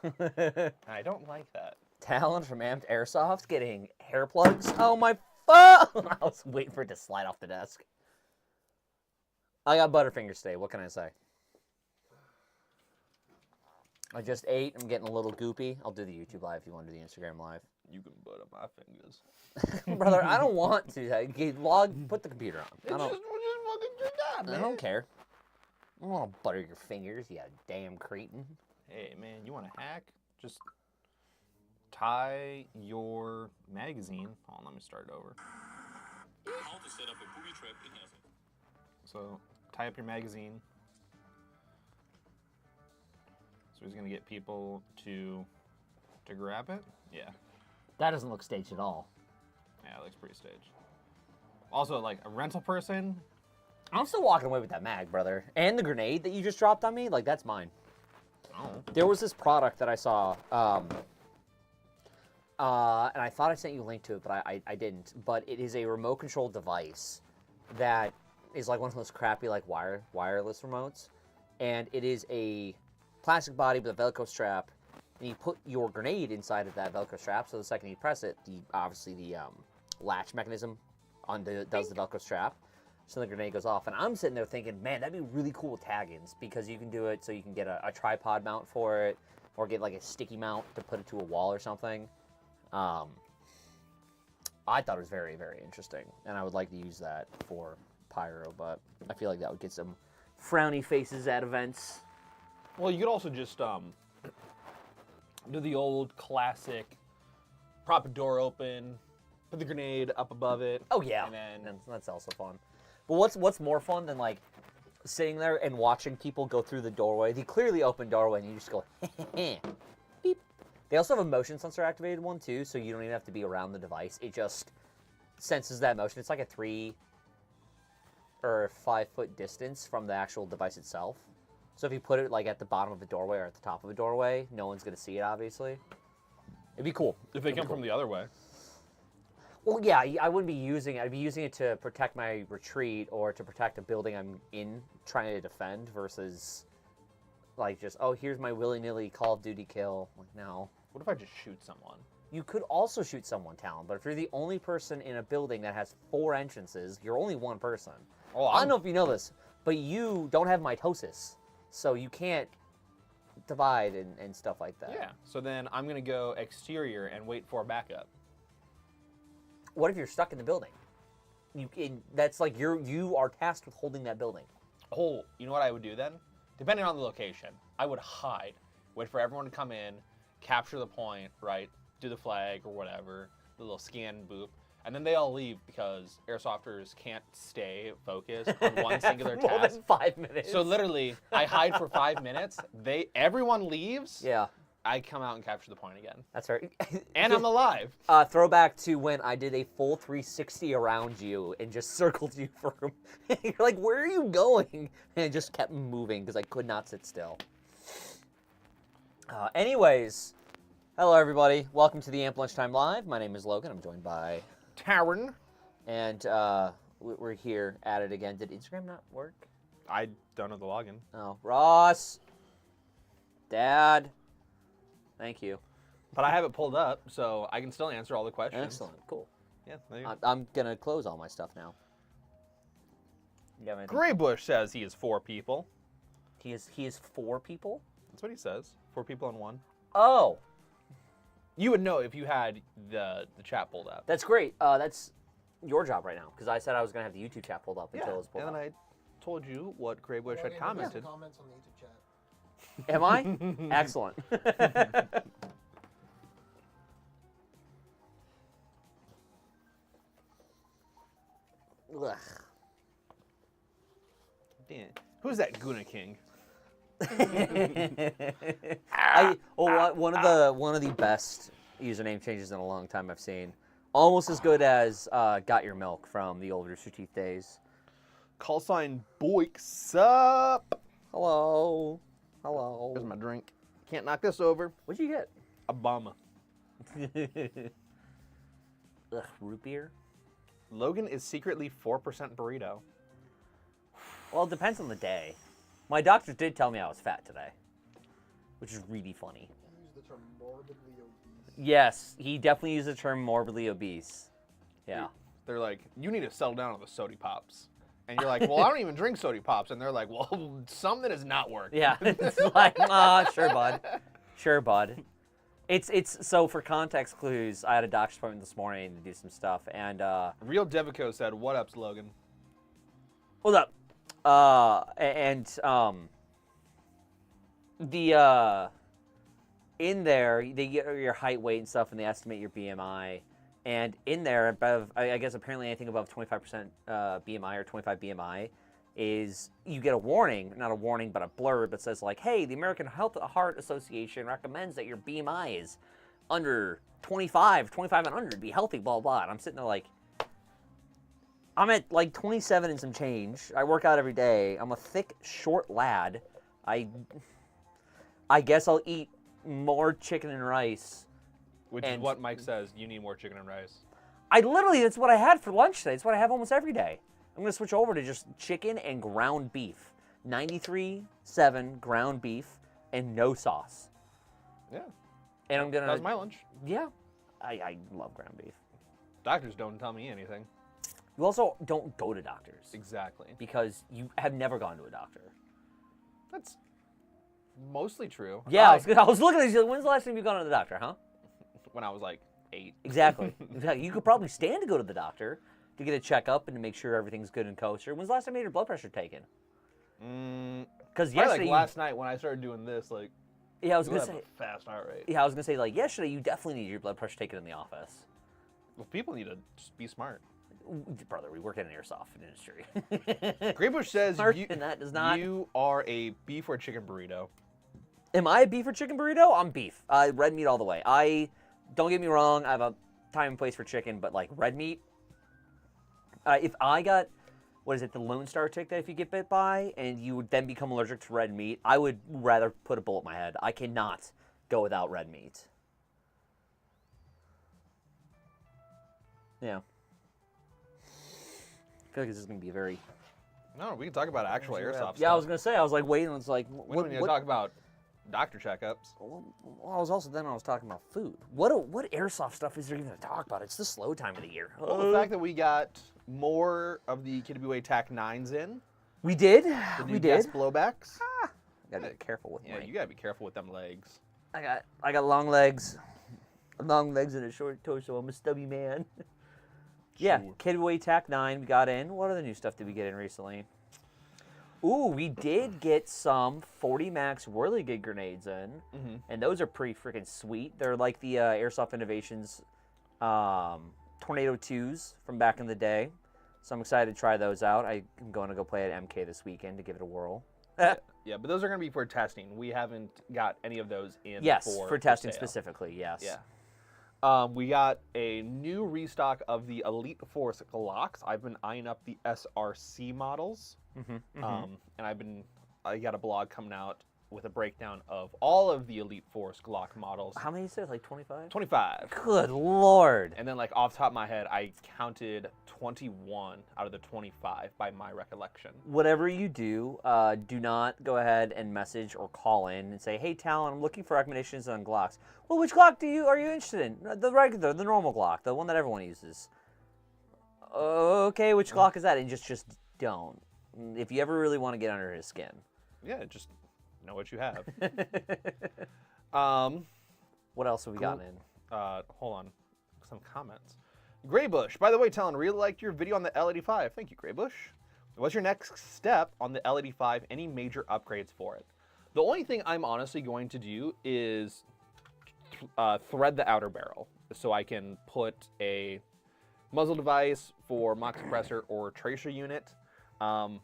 I don't like that. Talon from Amped Airsoft getting hair plugs. Oh my phone! I was waiting for it to slide off the desk. I got Butterfingers today. What can I say? I just ate. I'm getting a little goopy. I'll do the YouTube live if you want to do the Instagram live. You can butter my fingers. Brother, I don't want to. Put the computer on. Just fucking do that, man. I don't care. I don't want to butter your fingers, you damn cretin. Hey, man, you want to hack? Just tie your magazine. Hold on, let me start it over. How to set up a booby trap in Airsoft. So, tie up your magazine. So he's going to get people to grab it? Yeah. That doesn't look staged at all. Yeah, it looks pretty staged. Also, like, a rental person... I'm still walking away with that mag, brother. And the grenade that you just dropped on me, like, that's mine. Oh. There was this product that I saw, and I thought I sent you a link to it, but I didn't. But it is a remote control device that is like one of those crappy, like, wireless remotes. And it is a plastic body with a Velcro strap, and you put your grenade inside of that Velcro strap, so the second you press it, obviously the latch mechanism does the Velcro strap, so the grenade goes off. And I'm sitting there thinking, man, that'd be really cool with tag-ins, because you can do it so you can get a tripod mount for it, or get like a sticky mount to put it to a wall or something. I thought it was very, very interesting, and I would like to use that for pyro, but I feel like that would get some frowny faces at events. Well, you could also just do the old classic, prop a door open, put the grenade up above it. Oh yeah, and then that's also fun. But what's more fun than like sitting there and watching people go through the doorway, the clearly open doorway, and you just go beep. They also have a motion sensor activated one too, so you don't even have to be around the device. It just senses that motion. It's like a 3 or 5 foot distance from the actual device itself. So if you put it like at the bottom of a doorway or at the top of a doorway, no one's gonna see it, obviously. It'd be cool. if they come from the other way. Well, yeah, I wouldn't be using it. I'd be using it to protect my retreat or to protect a building I'm in trying to defend versus like just, oh, here's my willy-nilly Call of Duty kill. Like, no. What if I just shoot someone? You could also shoot someone, Talon, but if you're the only person in a building that has 4 entrances, you're only one person. Oh, I don't know if you know this, but you don't have mitosis, so you can't divide and stuff like that. Yeah, so then I'm going to go exterior and wait for backup. What if you're stuck in the building? That's like you are tasked with holding that building. Oh, you know what I would do then? Depending on the location, I would hide, wait for everyone to come in, capture the point, right? Do the flag or whatever, the little scan boop, and then they all leave because airsofters can't stay focused on one singular More task. than 5 minutes. So literally, I hide for 5 minutes. Everyone leaves. Yeah, I come out and capture the point again, that's right. and I'm alive. Throwback to when I did a full 360 around you and just circled you for. You're like, where are you going? And it just kept moving because I could not sit still. Anyways, hello everybody. Welcome to the Amp Lunchtime Live. My name is Logan. I'm joined by Taryn. And we're here at it again. Did Instagram not work? I don't know the login. Oh, Ross. Dad. Thank you. But I have it pulled up, so I can still answer all the questions. Excellent. Cool. Yeah, there you go. I'm going to close all my stuff now. You have anything? Graybush says he is 4 people. He is 4 people? That's what he says. 4 people in one. Oh. You would know if you had the chat pulled up. That's great. That's your job right now, because I said I was going to have the YouTube chat pulled up until it was pulled and up. then I told you what Graybush had commented. Comments on the YouTube chat. Am I? Excellent. Ugh. Damn. Who's that Guna King? One of the best username changes in a long time I've seen. Almost as good as Got Your Milk from the old Rooster Teeth days. Call sign Boik Sup. Hello. Hello. Here's my drink. Can't knock this over. What'd you get? A bum. Ugh, root beer? Logan is secretly 4% burrito. Well, it depends on the day. My doctor did tell me I was fat today, which is really funny. Use the the term morbidly obese. Yes, he definitely used the term morbidly obese. Yeah. They're like, you need to settle down on the sody pops. And you're like, well, I don't even drink sody pops. And they're like, well, something is not working. Yeah, it's like, sure, bud. Sure, bud. It's so for context clues, I had a doctor's appointment this morning to do some stuff, and Real Devico said, what up, Slogan? what's up? In there they get your height, weight, and stuff, and they estimate your BMI. And in there, above, I guess apparently anything above 25% BMI or 25 BMI is you get a warning, not a warning, but a blurb that says like, hey, the American Heart Association recommends that your BMI is under 25 and under to be healthy, blah, blah. And I'm sitting there like, I'm at like 27 and some change. I work out every day. I'm a thick, short lad. I guess I'll eat more chicken and rice. Which is what Mike says, you need more chicken and rice. That's what I had for lunch today. It's what I have almost every day. I'm going to switch over to just chicken and ground beef. 93.7 ground beef and no sauce. Yeah. And I'm going to... That was my lunch. Yeah. I love ground beef. Doctors don't tell me anything. You also don't go to doctors. Exactly. Because you have never gone to a doctor. That's mostly true. Yeah, I was looking at you. When's the last time you've gone to the doctor, huh? When I was like 8. Exactly. You could probably stand to go to the doctor to get a checkup and to make sure everything's good and kosher. When's the last time you had your blood pressure taken? Because yesterday, like last night when I started doing this, like, yeah, I was gonna say a fast heart rate. Yeah, I was gonna say like yesterday, you definitely need your blood pressure taken in the office. Well, people need to just be smart. Brother, we work in an airsoft industry. Graybush says you are a beef or chicken burrito. Am I a beef or chicken burrito? I'm beef. Red meat all the way. Don't get me wrong, I have a time and place for chicken, but like red meat, if I got, what is it, the Lone Star tick that if you get bit by and you would then become allergic to red meat, I would rather put a bullet in my head. I cannot go without red meat. Yeah. I feel like this is going to be a very... No, we can talk about actual airsoft stuff. Yeah, I was going to say, I was like waiting, it's like... We don't need to talk about doctor checkups. Well, I was talking about food. What airsoft stuff is there even to talk about? It's the slow time of the year. Well, the fact that we got more of the KWA TAC 9s in. We did. The new We did. gas blowbacks. I gotta be careful with Yeah, you gotta be careful with them legs. I got long legs and a short torso. I'm a stubby man. Yeah, Sure. KWA TAC 9 we got in. What other new stuff did we get in recently? Ooh, we did get some 40 Max Whirligig grenades in, and those are pretty freaking sweet. They're like the Airsoft Innovations Tornado 2s from back in the day, so I'm excited to try those out. I'm going to go play at MK this weekend to give it a whirl. Yeah, but those are going to be for testing. We haven't got any of those in For testing sale. specifically, yes. Yeah. We got a new restock of the Elite Force Glocks. I've been eyeing up the SRC models. And I got a blog coming out with a breakdown of all of the Elite Force Glock models. How many you said? Like 25? 25. Good Lord. And then, like, off the top of my head, I counted 21 out of the 25 by my recollection. Whatever you do, do not go ahead and message or call in and say, hey, Talon, I'm looking for recommendations on Glocks. Well, which Glock are you interested in? The regular, the normal Glock, the one that everyone uses. Okay, which Glock is that? And just don't. If you ever really want to get under his skin. Yeah, just know what you have. What else have we gotten in? Hold on. Some comments. Graybush, by the way, Talon, really liked your video on the L85. Thank you, Graybush. What's your next step on the L85? Any major upgrades for it? The only thing I'm honestly going to do is thread the outer barrel so I can put a muzzle device for mock suppressor or tracer unit. I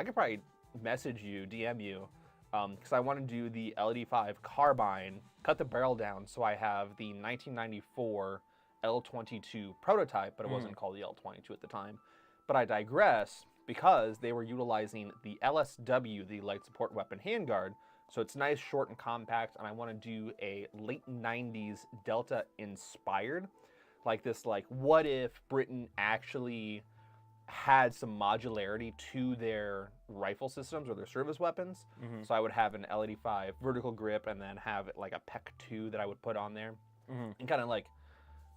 could probably message you, DM you, because I want to do the L85 carbine, cut the barrel down so I have the 1994 L22 prototype, but it wasn't called the L22 at the time. But I digress, because they were utilizing the LSW, the light support weapon handguard, so it's nice, short, and compact, and I want to do a late 90s Delta inspired, like this, like, what if Britain actually had some modularity to their rifle systems or their service weapons. So I would have an L85 vertical grip and then have like a PEC 2 that I would put on there and kind of like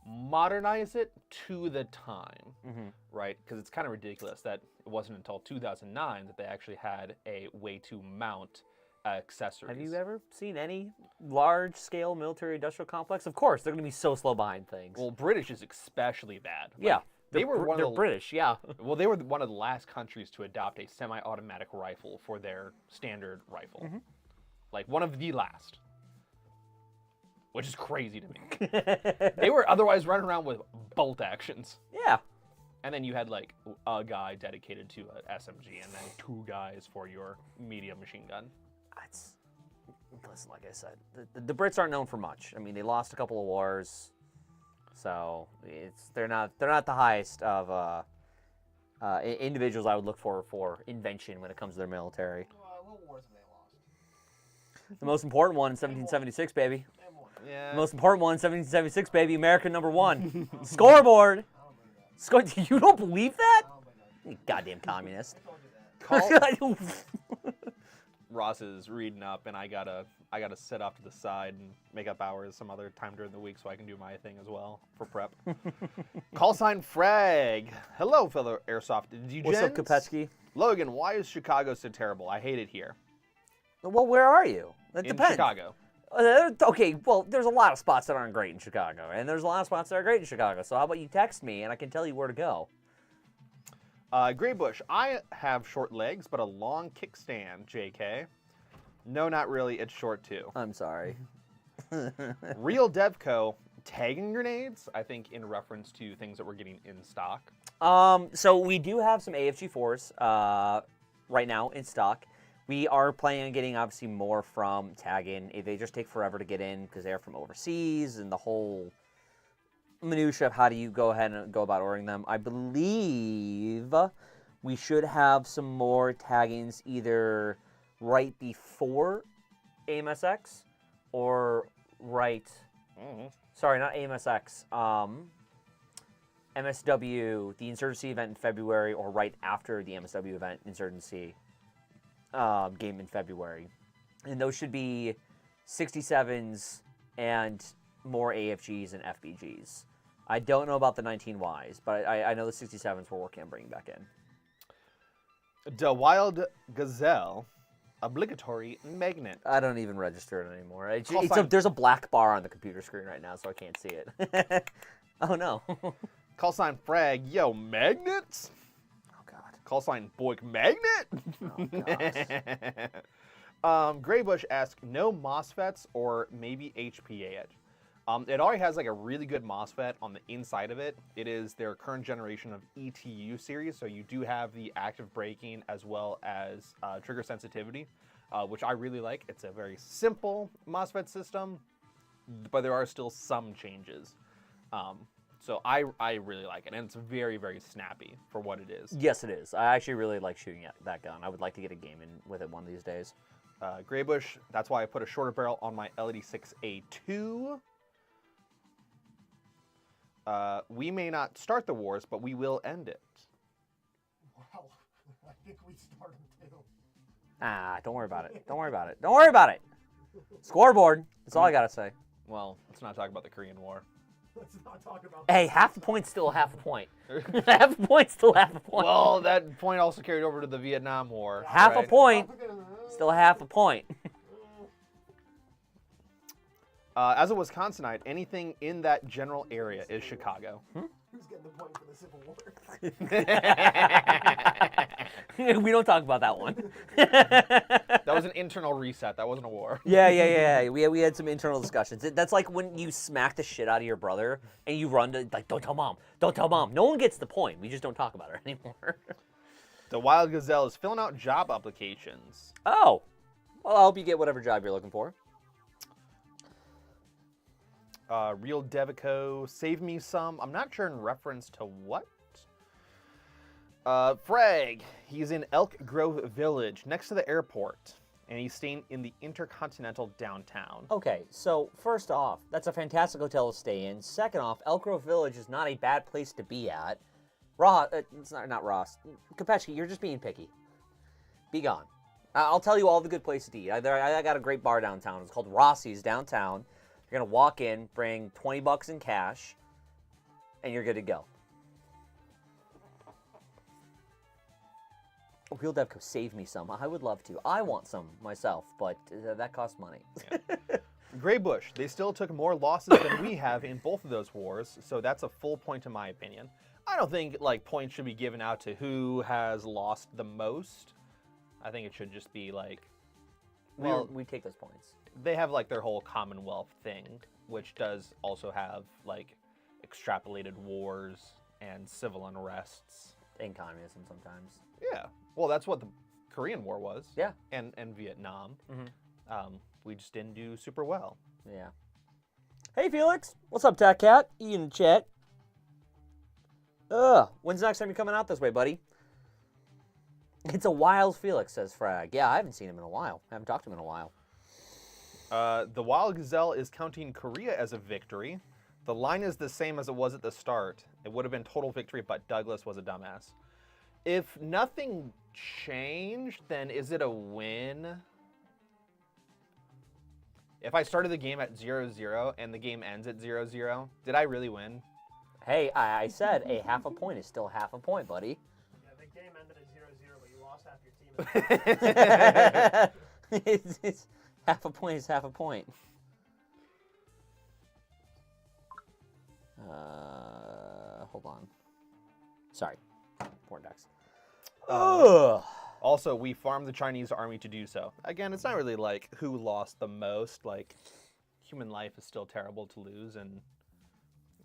modernize it to the time, right? Because it's kind of ridiculous that it wasn't until 2009 that they actually had a way to mount accessories. Have you ever seen any large-scale military-industrial complex? Of course, they're going to be so slow behind things. Well, British is especially bad. Yeah. Like, they were one of the British, yeah. Well, they were one of the last countries to adopt a semi-automatic rifle for their standard rifle. Like, one of the last. Which is crazy to me. They were otherwise running around with bolt actions. Yeah. And then you had, like, a guy dedicated to an SMG and then 2 guys for your medium machine gun. Listen, like I said, the Brits aren't known for much. I mean, they lost a couple of wars. So they're not the highest of individuals I would look for invention when it comes to their military. What wars have they lost? The most important one in 1776, baby. Yeah. The most important one in 1776, baby. American #1. Scoreboard. You don't believe that? You goddamn communist. Ross is reading up, and I gotta sit off to the side and make up hours some other time during the week so I can do my thing as well for prep. Call sign Frag. Hello, fellow Airsoft. What's up, Kopetsky? Logan, why is Chicago so terrible? I hate it here. Well, where are you? That In depends. Chicago. Okay, well, there's a lot of spots that aren't great in Chicago, and there's a lot of spots that are great in Chicago. So how about you text me, and I can tell you where to go. Graybush, I have short legs, but a long kickstand, JK. No, not really. It's short, too. I'm sorry. Real Devco, tagging grenades, I think in reference to things that we're getting in stock. So we do have some AFG4s right now in stock. We are planning on getting, obviously, more from tagging. They just take forever to get in because they're from overseas and the whole minutia of how do you go ahead and go about ordering them. I believe we should have some more taggings either right before AMSX or right... Sorry, not AMSX. MSW, the Insurgency event in February, or right after the MSW event, Insurgency game in February. And those should be 67s and more AFGs and FBGs. I don't know about the 19Ys, but I know the 67s we're working on bringing back in. The Wild Gazelle, obligatory magnet. I don't even register it anymore. There's a black bar on the computer screen right now, so I can't see it. Oh, no. Call sign Frag, yo, magnets? Oh, God. Call sign Boik Magnet? Oh, gosh. Graybush asks, no MOSFETs or maybe HPA edge? It already has like a really good MOSFET on the inside of it. It is their current generation of ETU series, so you do have the active braking as well as trigger sensitivity, which I really like. It's a very simple MOSFET system, but there are still some changes. So I really like it, and it's very, very snappy for what it is. Yes, it is. I actually really like shooting at that gun. I would like to get a game in with it one of these days. Graybush, that's why I put a shorter barrel on my LED6A2. We may not start the wars, but we will end it. Wow, I think we started too. Ah, don't worry about it. Don't worry about it. Don't worry about it. Scoreboard. That's all I gotta say. Well, let's not talk about the Korean War. Let's not talk about Hey, half a point's still half a point. Half a point's still half a point. Well, that point also carried over to the Vietnam War. Half right? a point, still half a point. As a Wisconsinite, anything in that general area is Chicago. Who's getting the point for the Civil War? We don't talk about that one. That was an internal reset. That wasn't a war. Yeah. We had some internal discussions. That's like when you smack the shit out of your brother and you run to, like, don't tell mom. Don't tell mom. No one gets the point. We just don't talk about it anymore. The Wild Gazelle is filling out job applications. Oh. Well, I hope you get whatever job you're looking for. Real Devico, save me some. I'm not sure in reference to what. Frag, he's in Elk Grove Village, next to the airport, and he's staying in the Intercontinental downtown. Okay, so first off, that's a fantastic hotel to stay in. Second off, Elk Grove Village is not a bad place to be at. Ross, it's not Ross. Kopechki, you're just being picky. Be gone. I'll tell you all the good places to eat. I got a great bar downtown. It's called Rossi's downtown. You're going to walk in, bring $20 in cash, and you're good to go. Wheel Dev could save me some. I would love to. I want some myself, but that costs money. Yeah. Grey Bush, they still took more losses than we have in both of those wars, so that's a full point in my opinion. I don't think like points should be given out to who has lost the most. I think it should just be like, well, we take those points. They have like their whole Commonwealth thing, which does also have like extrapolated wars and civil unrests. And communism sometimes. Yeah. Well, that's what the Korean War was. Yeah. And Vietnam. Mm-hmm. We just didn't do super well. Yeah. Hey, Felix. What's up, Tat Cat? Ian Chet. When's the next time you're coming out this way, buddy? It's a wild Felix, says Frag. Yeah, I haven't seen him in a while. I haven't talked to him in a while. The Wild Gazelle is counting Korea as a victory. The line is the same as it was at the start. It would have been total victory, but Douglas was a dumbass. If nothing changed, then is it a win? If I started the game at 0-0 and the game ends at 0-0, did I really win? Hey, I said a half a point is still half a point, buddy. Yeah, the game ended at 0-0, but you lost half your team. it's half a point is half a point. Hold on. Sorry. Porndex. Also, we farmed the Chinese army to do so. Again, it's not really like who lost the most. Like, human life is still terrible to lose, and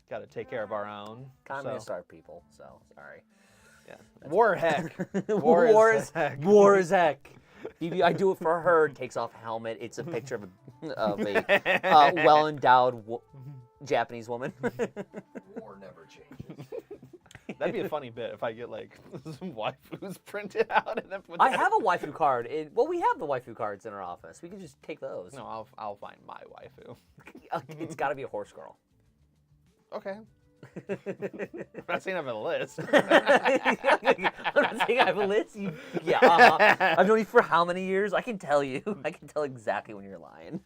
got to take care of our own. Communists are people, so sorry. Yeah. War heck. War is heck. War is heck. BB, I do it for her. Takes off helmet. It's a picture of a well-endowed Japanese woman. War never changes. That'd be a funny bit if I get like some waifus printed out and then put. I have a waifu card. Well, we have the waifu cards in our office. We can just take those. No, I'll find my waifu. It's got to be a horse girl. Okay. I'm not saying I have a list. I'm not saying I have a list. I've known you for how many years? I can tell you. I can tell exactly when you're lying.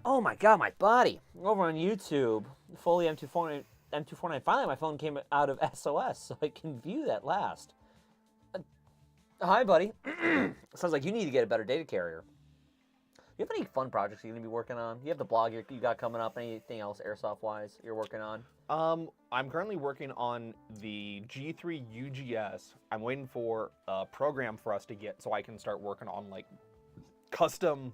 Oh my god, my body. Over on YouTube, fully M249. Finally, my phone came out of SOS, so I can view that last. Hi, buddy. Sounds like you need to get a better data carrier. You have any fun projects you're going to be working on? You have the blog you got coming up. Anything else Airsoft-wise you're working on? I'm currently working on the G3 UGS. I'm waiting for a program for us to get so I can start working on like custom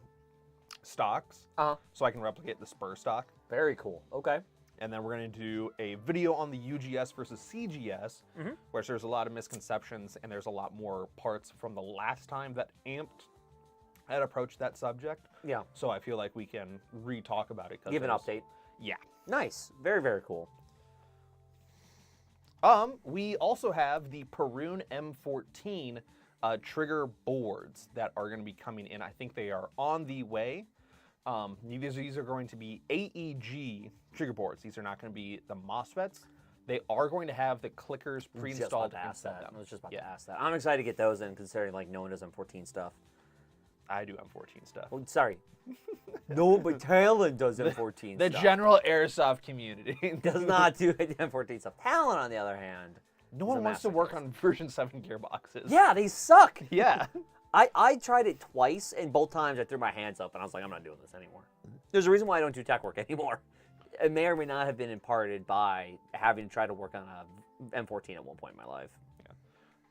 stocks. So I can replicate the Spur stock. Very cool. Okay. And then we're going to do a video on the UGS versus CGS, which there's a lot of misconceptions and there's a lot more parts from the last time that Amped had approached that subject. Yeah. So I feel like we can re-talk about it. Give an update. Yeah. Nice. Very, very cool. We also have the Perun M14 trigger boards that are going to be coming in. I think they are on the way. These are going to be AEG trigger boards. These are not going to be the MOSFETs. They are going to have the clickers pre-installed inside them. I was just about to ask that. I'm excited to get those in, considering like no one does M14 stuff. I do M14 stuff. Oh, sorry. No, but Talon does M14 the stuff. general Airsoft community does not do M14 stuff. Talon, on the other hand, no one wants to work on version 7 gearboxes. Yeah, they suck. Yeah. I tried it twice, and both times I threw my hands up, and I was like, I'm not doing this anymore. There's a reason why I don't do tech work anymore. It may or may not have been imparted by having tried to work on a M14 at one point in my life. Yeah.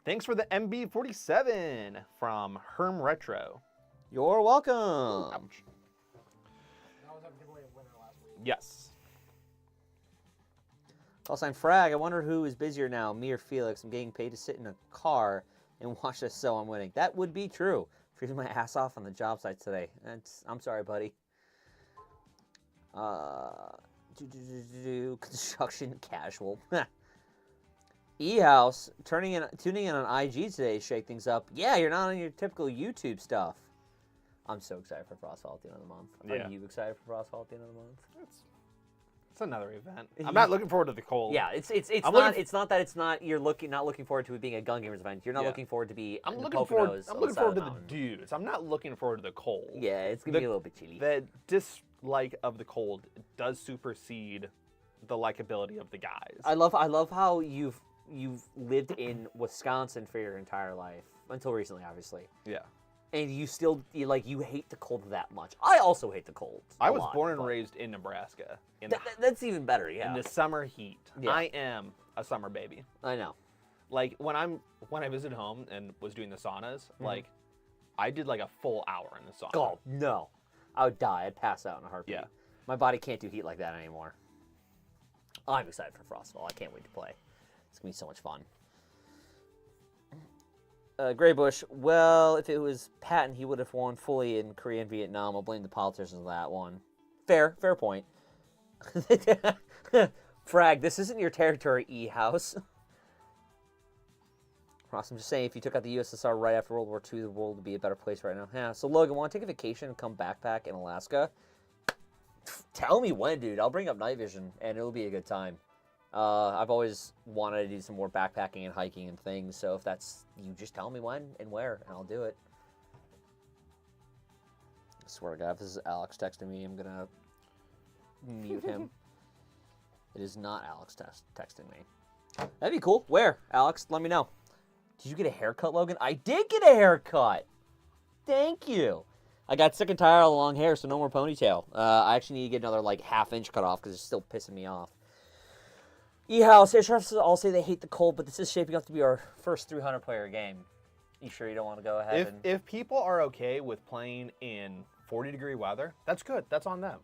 Thanks for the MB47 from Herm Retro. You're welcome. Ouch. That was a giveaway of winner last week. Yes. Callsign Frag, I wonder who is busier now, me or Felix. I'm getting paid to sit in a car and watch this, so I'm winning. That would be true. Freezing my ass off on the job site today. I'm sorry, buddy. Construction casual. E-House, tuning in on IG today to shake things up. Yeah, you're not on your typical YouTube stuff. I'm so excited for Frostfall at the end of the month. Yeah. Are you excited for Frostfall at the end of the month? It's It's another event. I'm not looking forward to the cold. Yeah, it's I'm not it's not that it's not you're not looking forward to it being a Gun Gamers event. You're not Yeah. looking forward to be. I'm in the looking forward. Poconos I'm on looking side forward of to the the mountain. dudes. I'm not looking forward to the cold. Yeah, it's gonna be a little bit chilly. The dislike of the cold does supersede the likability of the guys. I love how you've lived in Wisconsin for your entire life until recently, obviously, Yeah. and you hate the cold that much. I also hate the cold. I was born and raised in Nebraska. In That's even better. Yeah, in the summer heat. Yeah. I am a summer baby. I know. Like when I visited home and was doing the saunas, like I did like a full hour in the sauna. Oh no, I would die. I'd pass out in a heartbeat. Yeah. My body can't do heat like that anymore. I'm excited for Frostfall. I can't wait to play. It's gonna be so much fun. Greybush, well, if it was Patton, he would have won fully in Korea and Vietnam. I'll blame the politicians on that one. Fair point. Frag, this isn't your territory, E-House. Ross, I'm just saying, if you took out the USSR right after World War II, the world would be a better place right now. Yeah, so Logan, want to take a vacation and come backpack in Alaska? Tell me when, dude. I'll bring up night vision, and it'll be a good time. I've always wanted to do some more backpacking and hiking and things, so if that's, you just tell me when and where, and I'll do it. I swear to God, if this is Alex texting me, I'm gonna mute him. It is not Alex texting me. That'd be cool. Where, Alex? Let me know. Did you get a haircut, Logan? I did get a haircut! Thank you! I got sick and tired of the long hair, so no more ponytail. I actually need to get another, like, half-inch cut off, because it's still pissing me off. E-House, Airsoft all say they hate the cold, but this is shaping up to be our first 300-player game. You sure you don't want to go ahead If people are okay with playing in 40-degree weather, that's good. That's on them.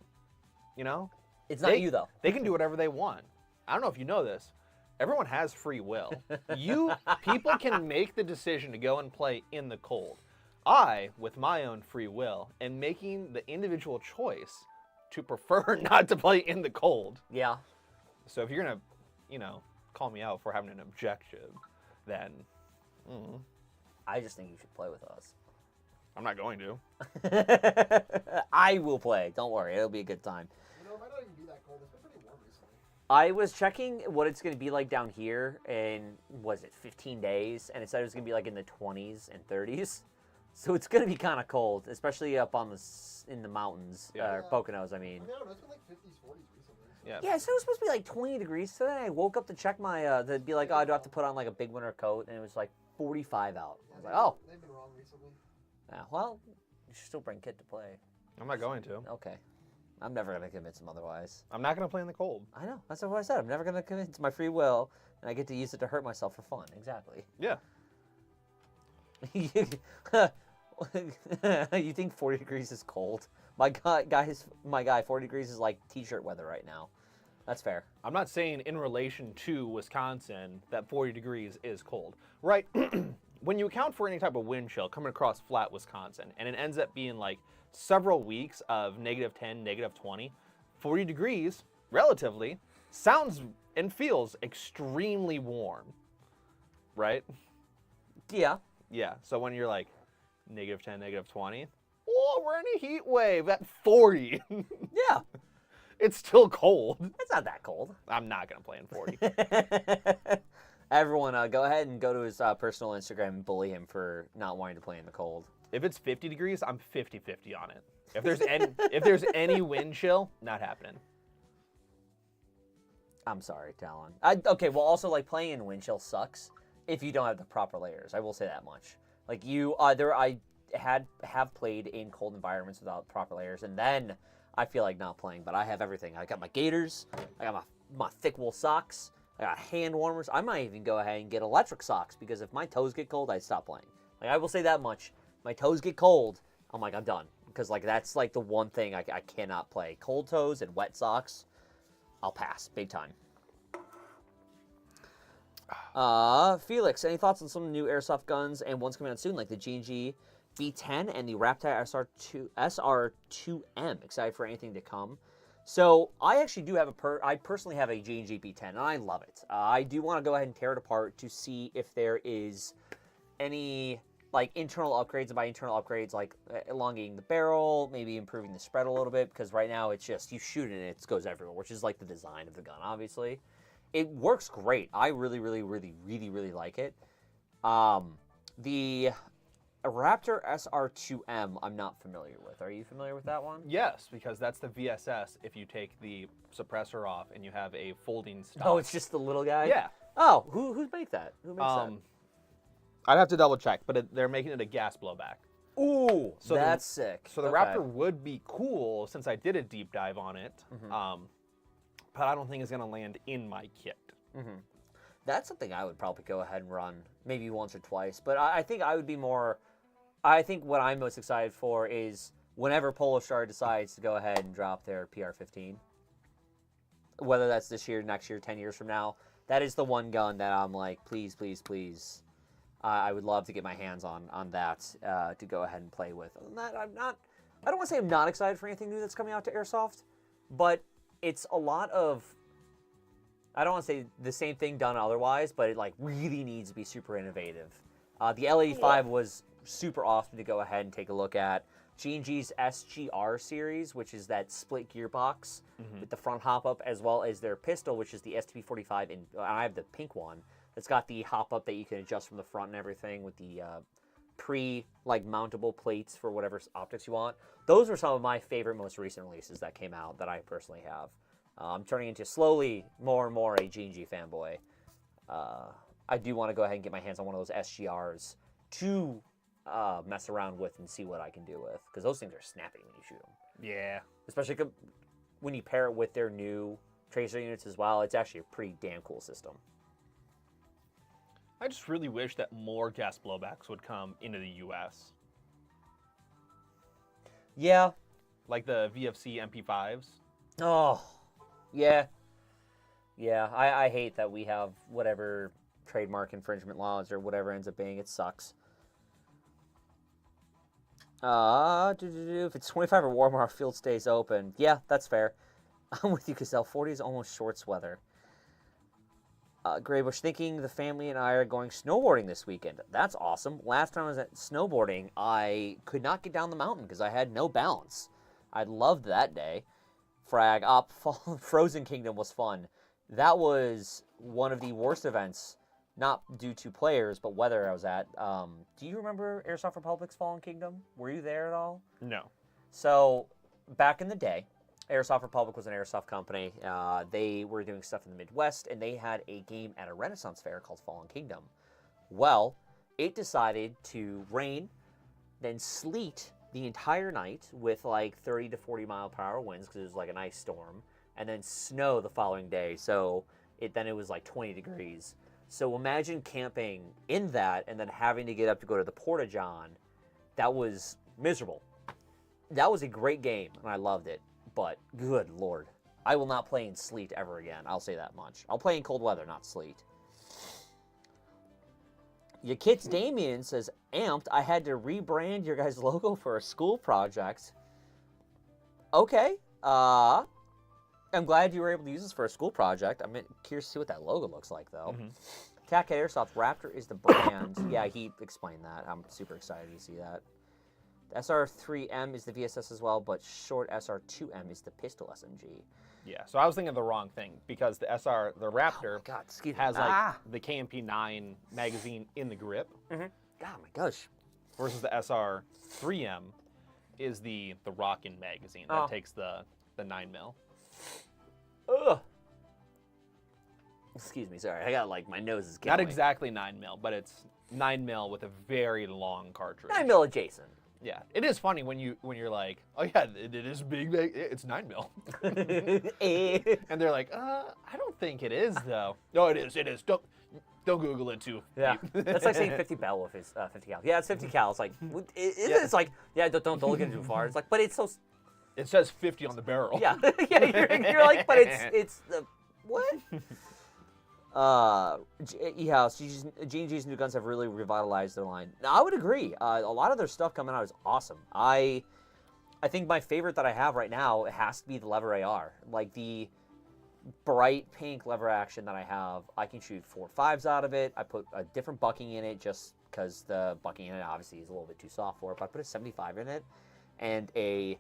You know? It's not you, though. They can do whatever they want. I don't know if you know this. Everyone has free will. People can make the decision to go and play in the cold. I, with my own free will, am making the individual choice to prefer not to play in the cold. Yeah. So if you're going to, call me out for having an objection, then I just think you should play with us. I'm not going to. I will play. Don't worry. It'll be a good time. You know, it might not even be that cold. It's been pretty warm recently. I was checking what it's going to be like down here in, 15 days? And it said it was going to be like in the 20s and 30s. So it's going to be kind of cold, especially up on in the mountains, Yeah. Poconos, I mean. I don't know. It's been like 50s, 40s recently. So. Yeah. Yeah, so it was supposed to be like 20 degrees today. I woke up to check my, to be like, oh, I do have to put on like a big winter coat, and it was like 45 out. I was like, oh. They've been wrong recently. Yeah, well, you should still bring Kit to play. I'm not going to. Okay. I'm never going to convince him otherwise. I'm not going to play in the cold. I know. That's what I said. I'm never going to convince my free will, and I get to use it to hurt myself for fun. Exactly. Yeah. You think 40 degrees is cold? My guy, 40 degrees is like t-shirt weather right now. That's fair. I'm not saying in relation to Wisconsin that 40 degrees is cold. Right? When you account for any type of wind chill coming across flat Wisconsin, and it ends up being like several weeks of -10, -20, 40 degrees, relatively, sounds and feels extremely warm. Right? Yeah. Yeah. So when you're like -10, -20, oh, we're in a heat wave at 40. Yeah. It's still cold. It's not that cold. I'm not going to play in 40. Everyone, go ahead and go to his personal Instagram and bully him for not wanting to play in the cold. If it's 50 degrees, I'm 50-50 on it. If there's any wind chill, not happening. I'm sorry, Talon. Okay, well, also, like, playing in wind chill sucks if you don't have the proper layers. I will say that much. Like, I have played in cold environments without proper layers, and then I feel like not playing, but I have everything. I got my gaiters, I got my thick wool socks, I got hand warmers. I might even go ahead and get electric socks, because if my toes get cold, I stop playing. Like, I will say that much. My toes get cold, I'm like, I'm done. Because, like, that's, like, the one thing I cannot play. Cold toes and wet socks, I'll pass, big time. Felix, any thoughts on some new airsoft guns and ones coming out soon, like the G&G B10 and the Raptor SR2M? Excited for anything to come. So I actually do have I personally have a G&G B10, and I love it. I do want to go ahead and tear it apart to see if there is any like internal upgrades, and by internal upgrades, like elongating the barrel, maybe improving the spread a little bit, because right now it's just you shoot it and it goes everywhere, which is like the design of the gun, obviously. It works great. I really, really, really, really, really like it. The Raptor SR2M, I'm not familiar with. Are you familiar with that one? Yes, because that's the VSS if you take the suppressor off and you have a folding stock. Oh, it's just the little guy? Yeah. Oh, who makes that? Who makes that? I'd have to double check, but they're making it a gas blowback. Ooh, So that's sick. So the Okay. Raptor would be cool since I did a deep dive on it, but I don't think it's going to land in my kit. That's something I would probably go ahead and run maybe once or twice. But I think I would be more. I think what I'm most excited for is whenever Polestar decides to go ahead and drop their PR-15, whether that's this year, next year, 10 years from now. That is the one gun that I'm like, please, please, please. I would love to get my hands on that to go ahead and play with. Other than that, I don't want to say I'm not excited for anything new that's coming out to Airsoft, but it's a lot of, I don't want to say the same thing done otherwise, but it like really needs to be super innovative. The L85 was super awesome to go ahead and take a look at. G&G's SGR series, which is that split gearbox with the front hop-up, as well as their pistol, which is the STP-45, and I have the pink one. It's got the hop-up that you can adjust from the front and everything with the mountable plates for whatever optics you want. Those are some of my favorite, most recent releases that came out that I personally have. I'm turning into slowly more and more a G&G fanboy. I do want to go ahead and get my hands on one of those SGRs to mess around with and see what I can do with, because those things are snappy when you shoot them. Yeah. Especially when you pair it with their new tracer units as well. It's actually a pretty damn cool system. I just really wish that more gas blowbacks would come into the U.S. Yeah. Like the VFC MP5s. Oh, yeah. Yeah, I hate that we have whatever trademark infringement laws or whatever ends up being. It sucks. If it's 25 or warmer, our field stays open. Yeah, that's fair. I'm with you, Gazelle. 40 is almost shorts weather. Graybush, thinking the family and I are going snowboarding this weekend. That's awesome. Last time I was at snowboarding, I could not get down the mountain because I had no balance. I loved that day. Frag up. Frozen Kingdom was fun. That was one of the worst events, not due to players, but weather I was at. Do you remember Airsoft Republic's Fallen Kingdom? Were you there at all? No. So, back in the day, Airsoft Republic was an airsoft company. They were doing stuff in the Midwest, and they had a game at a Renaissance fair called Fallen Kingdom. Well, it decided to rain, then sleet the entire night with like 30 to 40 mile per hour winds because it was like an ice storm, and then snow the following day. So it was like 20 degrees. So imagine camping in that and then having to get up to go to the Porta-John. That was miserable. That was a great game, and I loved it. But good Lord, I will not play in sleet ever again. I'll say that much. I'll play in cold weather, not sleet. Your kid's Damien says, amped, I had to rebrand your guys' logo for a school project. Okay. I'm glad you were able to use this for a school project. I'm curious to see what that logo looks like, though. Cat Airsoft, Raptor is the brand. Yeah, he explained that. I'm super excited to see that. The SR3M is the VSS as well, but short SR2M is the pistol SMG. Yeah, so I was thinking of the wrong thing because the Raptor has like the KMP9 magazine in the grip. God, my gosh. Versus the SR3M is the Rockin' magazine that takes the 9mm. Ugh. Excuse me, sorry. I got like my nose is killing Not me. exactly 9mm, but it's 9mm with a very long cartridge. 9mm adjacent. Yeah, it is funny when you're like, oh yeah, it is big. It's 9mm. And they're like, I don't think it is though. No, it is. It is. Don't Google it too. Yeah, that's like saying 50 bal with his 50 cal. Yeah, it's 50 cal. It's like, it's like, yeah, don't look into it too far. It's like, but it's so. It says 50 on the barrel. Yeah, yeah. You're like, but it's the what? E-House, G&G's new guns have really revitalized their line. Now, I would agree. A lot of their stuff coming out is awesome. I think my favorite that I have right now has to be the lever AR. Like the bright pink lever action that I have, I can shoot 4.5s out of it. I put a different bucking in it, just because the bucking in it obviously is a little bit too soft for it. But I put a 75 in it, and I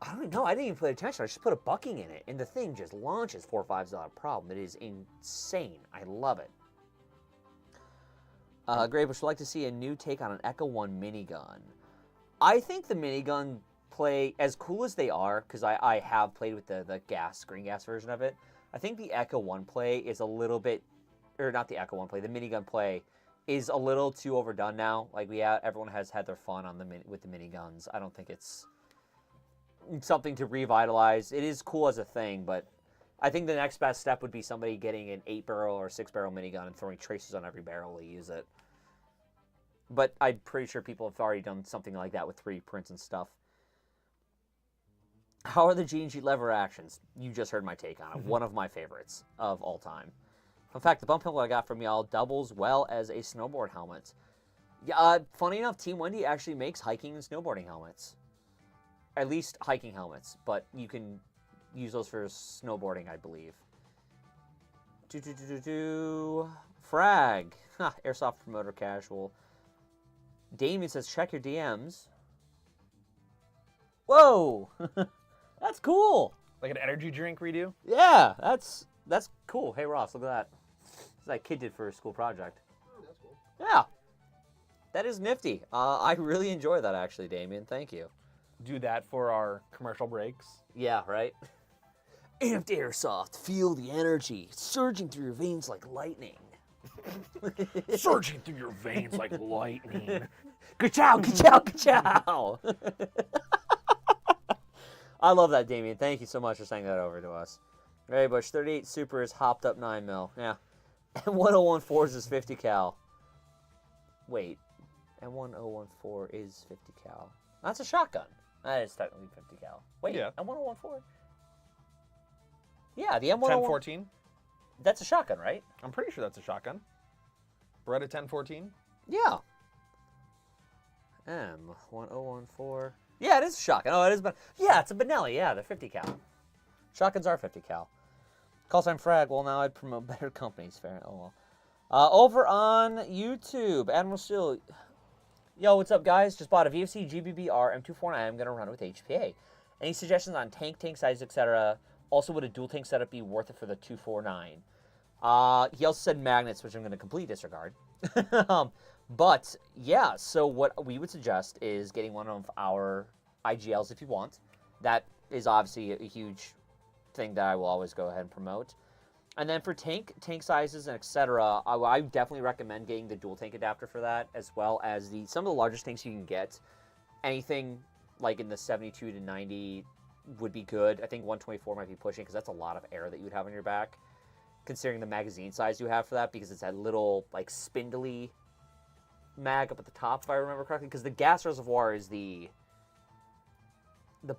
don't even know. I didn't even pay attention. I just put a bucking in it, and the thing just launches 4.5s without a problem. It is insane. I love it. Graybush would like to see a new take on an Echo 1 minigun. I think the minigun play, as cool as they are, because I have played with the green gas version of it, I think the Echo 1 play is a little bit, or not the Echo 1 play, the minigun play is a little too overdone now. Like, everyone has had their fun on with the miniguns. I don't think it's something to revitalize. It is cool as a thing, but I think the next best step would be somebody getting an 8-barrel or 6-barrel minigun and throwing tracers on every barrel to use it. But I'm pretty sure people have already done something like that with 3D prints and stuff. How are the G&G lever actions? You just heard my take on it. One of my favorites of all time. In fact, the bump helmet I got from y'all doubles well as a snowboard helmet. Funny enough, Team Wendy actually makes hiking and snowboarding helmets. At least hiking helmets, but you can use those for snowboarding, I believe. Frag. Airsoft promoter casual. Damien says, check your DMs. Whoa! That's cool. Like an energy drink redo? Yeah, that's cool. Hey, Ross, look at that. That kid did for a school project. Oh, that's cool. Yeah. That is nifty. I really enjoy that, actually, Damien. Thank you. Do that for our commercial breaks. Yeah, right? Amped Airsoft. Feel the energy surging through your veins like lightning. Surging through your veins like lightning. Ka-chow, ka-chow, ka-chow. I love that, Damien. Thank you so much for sending that over to us. Ray Bush, 38 Super is hopped up 9mm. Yeah. And 1014s is 50 cal. Wait. And 1014 is 50 cal. That's a shotgun. That is technically 50 cal. Wait, Yeah. and 1014? Yeah, the M101. 1014? That's a shotgun, right? I'm pretty sure that's a shotgun. Beretta 1014? Yeah. M1014. Yeah, it is a shotgun. Oh, it is. Yeah, it's a Benelli. Yeah, they're 50 cal. Shotguns are 50 cal. Call sign frag. Well, now I'd promote better companies. Fair. Oh well. Over on YouTube, Admiral Steel. Yo, what's up, guys? Just bought a VFC GBBR M249. I'm gonna run it with HPA. Any suggestions on tank size, etc.? Also, would a dual tank setup be worth it for the 249? He also said magnets, which I'm going to completely disregard. But, yeah, so what we would suggest is getting one of our IGLs if you want. That is obviously a huge thing that I will always go ahead and promote. And then for tank sizes and etc., I definitely recommend getting the dual tank adapter for that, as well as some of the largest tanks you can get. Anything like in the 72 to 90 would be good. I think 124 might be pushing because that's a lot of air that you would have on your back, considering the magazine size you have for that, because it's that little like spindly mag up at the top, if I remember correctly, because the gas reservoir is the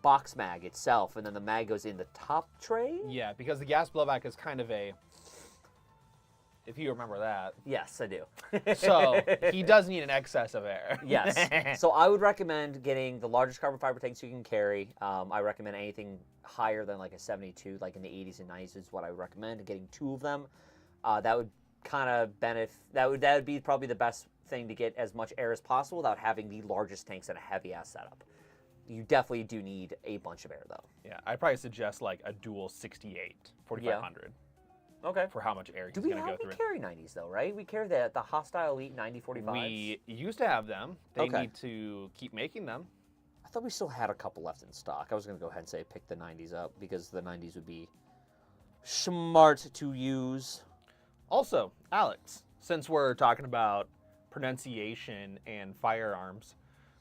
box mag itself, and then the mag goes in the top tray? Yeah, because the gas blowback is kind of a, if you remember that. Yes, I do. So he does need an excess of air. Yes. So I would recommend getting the largest carbon fiber tanks you can carry. I recommend anything higher than like a 72, like in the 80s and 90s is what I would recommend. Getting 2 of them, that would kind of benefit. That would be probably the best thing to get as much air as possible without having the largest tanks in a heavy ass setup. You definitely do need a bunch of air though. Yeah, I'd probably suggest like a dual 68 4500. Okay. For how much air he's going to go through. We carry 90s though, right? We carry the Hostile Elite 9045s. We used to have them. They Okay. need to keep making them. I thought we still had a couple left in stock. I was going to go ahead and say pick the 90s up because the 90s would be smart to use. Also, Alex, since we're talking about pronunciation and firearms,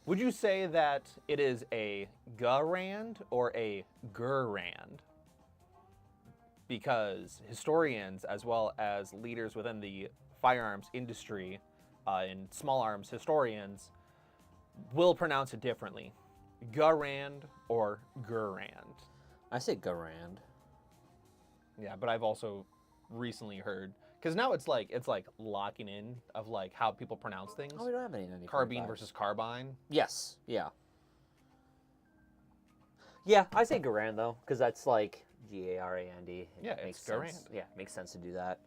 would you say that it is a Garand or a Gurand? Because historians, as well as leaders within the firearms industry and small arms historians, will pronounce it differently. Garand or Gurand. I say Garand. Yeah, but I've also recently heard, because now it's like locking in of like how people pronounce things. Oh, we don't have any 90. Carbine versus carbine. Yes. Yeah. Yeah, I say Garand though, because that's like Garand. Yeah, makes it's sense. Garand. Yeah, makes sense to do that.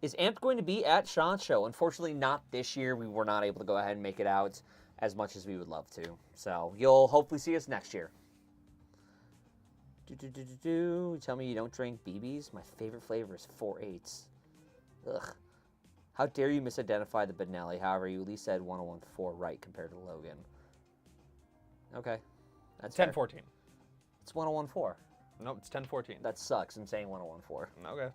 Is Amped going to be at SHOT Show? Unfortunately, not this year. We were not able to go ahead and make it out as much as we would love to. So you'll hopefully see us next year. Tell me you don't drink BBs? My favorite flavor is 4/8. Ugh. How dare you misidentify the Benelli? However, you at least said 1014 right compared to Logan. Okay. That's 1014. It's 1014. Nope, it's 1014. That sucks. I'm saying 1014. Okay.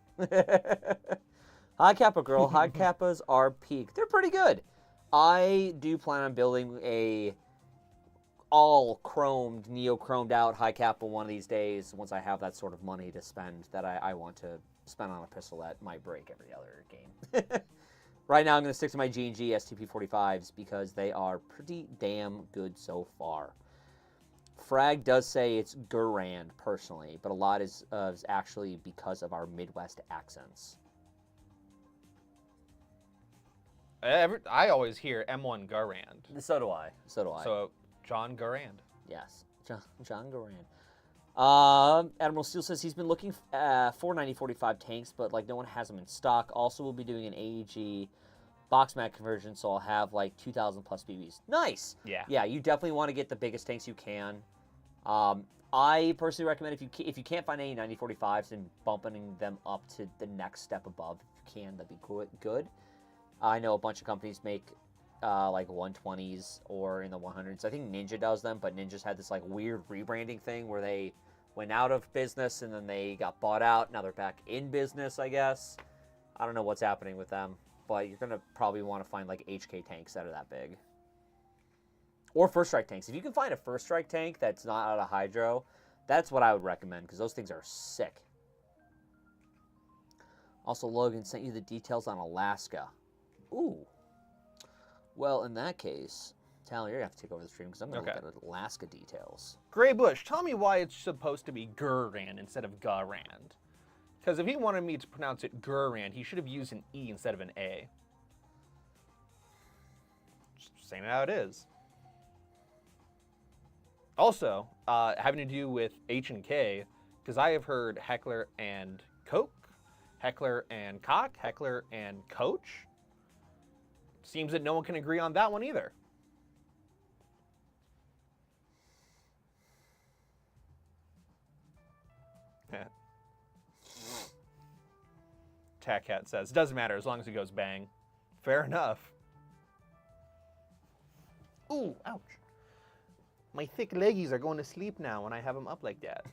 High Kappa girl. High Kappas are peak. They're pretty good. I do plan on building a all chromed, neo-chromed out High Kappa one of these days once I have that sort of money to spend that I want to spend on a pistol that might break every other game. Right now I'm going to stick to my G&G STP-45s because they are pretty damn good so far. Frag does say it's Garand personally, but a lot is actually because of our Midwest accents. I always hear M1 Garand. So do I. So, John Garand. Yes, John Garand. Admiral Steele says he's been looking for 9045 tanks, but like no one has them in stock. Also, we'll be doing an AEG box mat conversion, so I'll have like 2,000 plus BBs. Nice. Yeah. You definitely want to get the biggest tanks you can. I personally recommend if you can't find any 9045s, then bumping them up to the next step above. If you can, that'd be good. I know a bunch of companies make like 120s or in the 100s. I think Ninja does them, but Ninja's had this like weird rebranding thing where they went out of business and then they got bought out. Now they're back in business, I guess. I don't know what's happening with them, but you're going to probably want to find like HK tanks that are that big. Or First Strike tanks. If you can find a First Strike tank that's not out of hydro, that's what I would recommend because those things are sick. Also, Logan sent you the details on Alaska. Ooh. Well, in that case, Tyler, you're going to have to take over the stream because I'm going to look at Alaska details. Gray Bush, tell me why it's supposed to be Gurand instead of Garand. Because if he wanted me to pronounce it Gurand, he should have used an E instead of an A. Just saying how it is. Also, having to do with H and K, because I have heard Heckler and Coke, Heckler and Cock, Heckler and Coach. Seems that no one can agree on that one either. Tack Cat says, doesn't matter as long as it goes bang. Fair enough. Ooh, ouch. My thick leggies are going to sleep now when I have them up like that.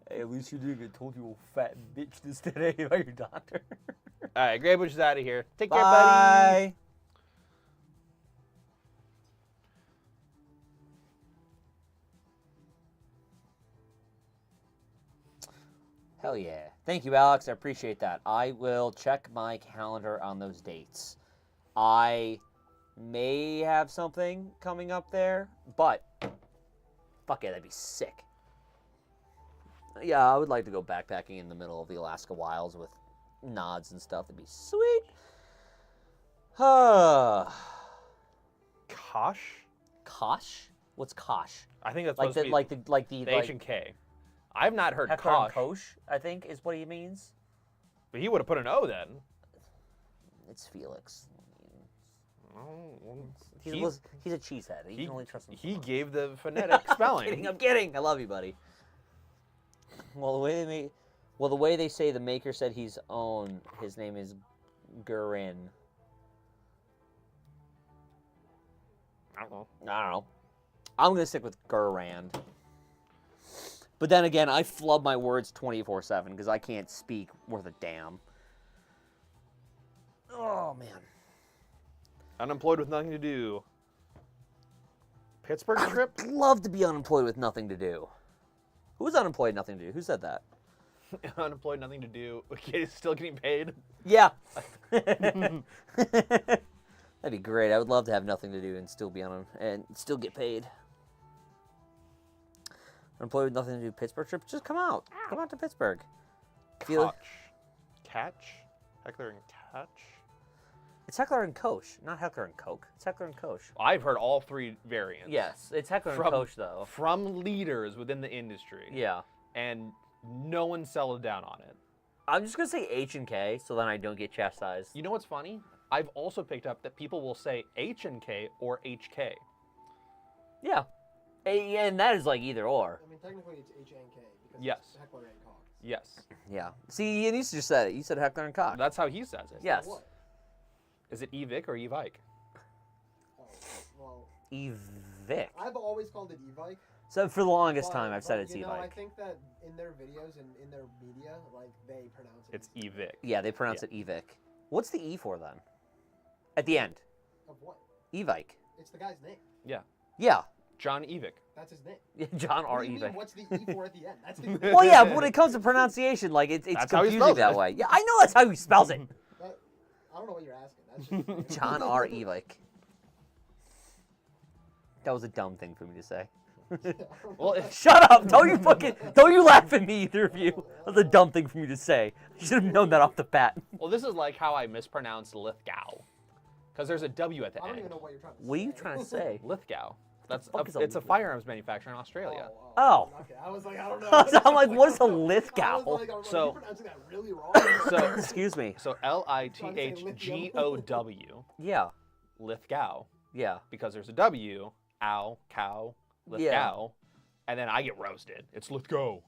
Hey, at least you didn't get told you old fat bitch this today by your doctor. All right, Grey Bush is out of here. Take care, Bye. buddy. Hell yeah. Thank you, Alex. I appreciate that. I will check my calendar on those dates. I may have something coming up there, but fuck yeah, that'd be sick. Yeah, I would like to go backpacking in the middle of the Alaska wilds with nods and stuff. That'd be sweet. Kosh? Kosh? What's Kosh? I think that's Like supposed the to be like the H and K. I've not heard Heckler and Kosh, Kosh, I think is what he means. but he would have put an O then. It's Felix. Oh, He's a cheesehead. You can only trust him. He gave the phonetic spelling. I'm kidding. I love you, buddy. Well, the way they say the maker said he's own, his name is Gurin. I don't know. I don't know. I'm gonna stick with Gurand. But then again, I flub my words 24/7 because I can't speak worth a damn. Oh man. Unemployed with nothing to do. Pittsburgh trip? I'd love to be unemployed with nothing to do. Who's unemployed, nothing to do? Who said that? Unemployed, nothing to do. Okay, still getting paid. Yeah. That'd be great. I would love to have nothing to do and still be and still get paid. Unemployed with nothing to do. Pittsburgh trip? Just come out. Come out to Pittsburgh. Catch? Heckler and Catch? It's Heckler and Koch, not Heckler and Koch. It's Heckler and Koch. I've heard all three variants. Yes, it's Heckler and Koch, though. From leaders within the industry. Yeah. And no one settled down on it. I'm just gonna say H and K, so then I don't get chastised. You know what's funny? I've also picked up that people will say H and K or HK. Yeah. And that is like either or. I mean, technically it's HNK because Yes. it's Heckler and Koch. Yes. Yeah. See, and you just said it. You said Heckler and Koch. That's how he says it. Yes. What? Is it Evic or Evike? Oh, well, Evic. I've always called it Evike. So for the longest but- time, I've said but, it's you know, I Evike. think that in their videos and in their media, like, they pronounce it. It's Evic. Yeah, they pronounce it Evic. What's the E for then? At the end. Of what? Evike. It's the guy's name. Yeah. Yeah. John Evic. That's his name. John R. What do you mean, Evik. what's the E for at the end? That's the Well, yeah, but when it comes to pronunciation, like it's That's how he confusing spells that it. way. Yeah, I know that's how he spells it. I don't know what you're asking. That's just John R. Evik. That was a dumb thing for me to say. Well, Shut up! Don't you laugh at me, either of you. That was a dumb thing for me to say. You should have known that off the bat. well, this is like how I mispronounced Lithgow. Because there's a W at the I don't end. even know what you're trying to say. What are you trying to say? Lithgow. That's fuck is a it's a Lithgow? firearms manufacturer in Australia. Oh. Okay. I was like, I don't know. I'm like, what is a I was Lithgow? like, are So- you pronouncing that really wrong? So Excuse me. so Lithgow, Yeah. Lithgow, Yeah. because there's a W, ow, cow, Lithgow, and then I get roasted. It's Lithgow.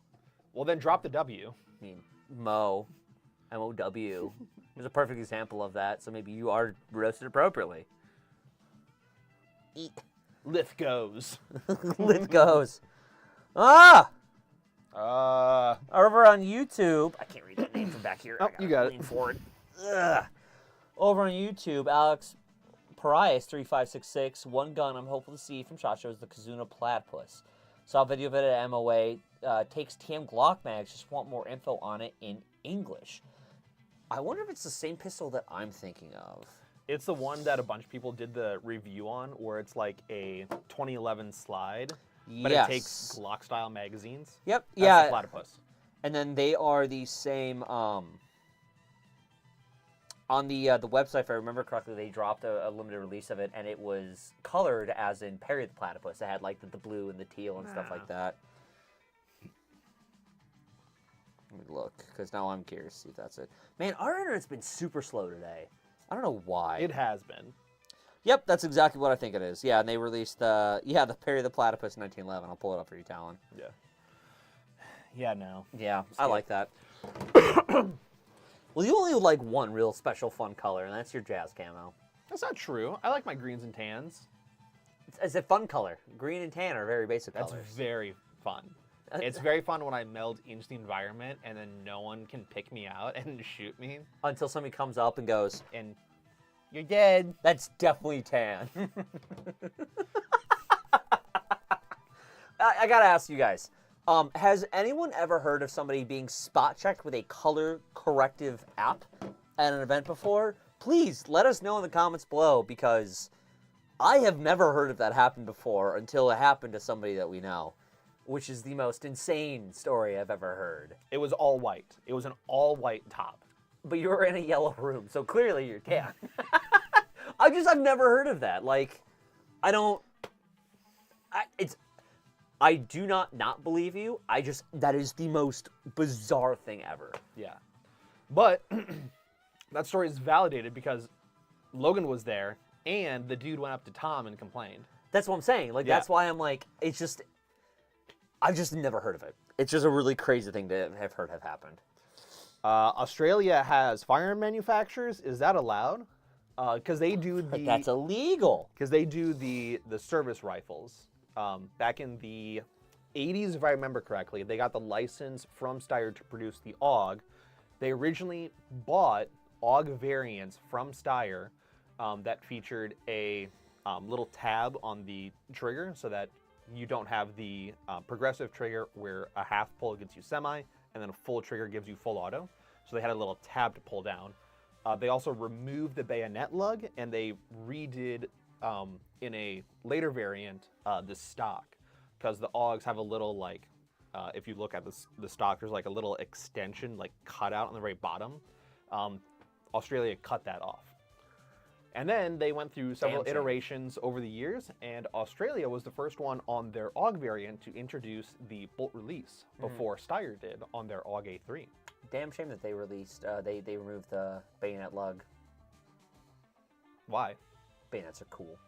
Well, then drop the W. I mean, Mo. M-O-W. There's a perfect example of that, so maybe you are roasted appropriately. Lithgows. Lit goes. Ah! Uh, Over on YouTube, I can't read that name from back here. Oh, I gotta you got it. lean forward. Ugh. Over on YouTube, Alex Parias 3566, one gun I'm hopeful to see from SHOT Show is the Kazuna Platypus. Saw a video of it at MOA. Takes TM Glock mags. Just want more info on it in English. I wonder if it's the same pistol that I'm thinking of. it's the one that a bunch of people did the review on, where it's like a 2011 slide, but Yes. it takes Glock style magazines. Yep. That's the Yeah. platypus. And then they are the same. On the website, if I remember correctly, they dropped a limited release of it, and it was colored as in Perry the Platypus. It had like the blue and the teal and stuff like that. Let me look, because now I'm curious to see if that's it. Man, our internet's been super slow today. I don't know why. It has been. Yep, that's exactly what I think it is. Yeah, and they released the Perry the Platypus in 1911. I'll pull it up for you, Talon. Yeah. Yeah, no. Yeah, I like that. Well, you only like one real special fun color, and that's your jazz camo. That's not true. I like my greens and tans. It's a fun color. Green and tan are very basic That's colors. very fun. It's very fun when I meld into the environment and then no one can pick me out and shoot me. Until somebody comes up and goes, And you're dead. that's definitely tan. I gotta ask you guys, has anyone ever heard of somebody being spot checked with a color corrective app at an event before? Please let us know in the comments below, because I have never heard of that happen before until it happened to somebody that we know, which is the most insane story I've ever heard. It was all white. It was an all white top. But you were in a yellow room, so clearly you're tan. I've never heard of that. Like, I do not believe you. That is the most bizarre thing ever. Yeah. But that story is validated because Logan was there and the dude went up to Tom and complained. That's what I'm saying. Like, Yeah. that's why I'm like, I've just never heard of it. It's just a really crazy thing to have heard have happened. Australia has firearm manufacturers. Is that allowed? Because they do the That's illegal. because they do the service rifles. Back in the 80s, if I remember correctly, they got the license from Steyr to produce the AUG. They originally bought AUG variants from Steyr that featured a little tab on the trigger so that you don't have the progressive trigger where a half pull gets you semi and then a full trigger gives you full auto. So they had a little tab to pull down. They also removed the bayonet lug and they redid in a later variant the stock, because the AUGs have a little like if you look at the stock, there's like a little extension like cut out on the very bottom. Australia cut that off, And then they went through several Damn shame. iterations over the years, and Australia was the first one on their AUG variant to introduce the bolt release before Steyr did on their AUG A3. Damn shame that they released, they removed the bayonet lug. Why? Bayonets are cool.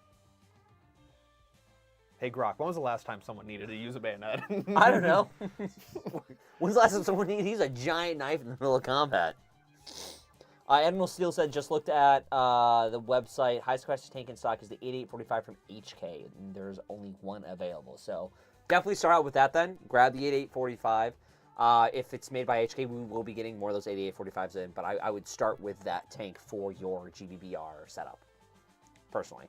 Hey Grok, when was the last time someone needed to use a bayonet? I don't know. When's the last time someone needed to use a giant knife in the middle of combat? Admiral Steele said, just looked at the website. Highest capacity tank in stock is the 8845 from HK. And there's only one available. So definitely start out with that then. Grab the 8845. If it's made by HK, we will be getting more of those 8845s in. But I would start with that tank for your GBBR setup, personally.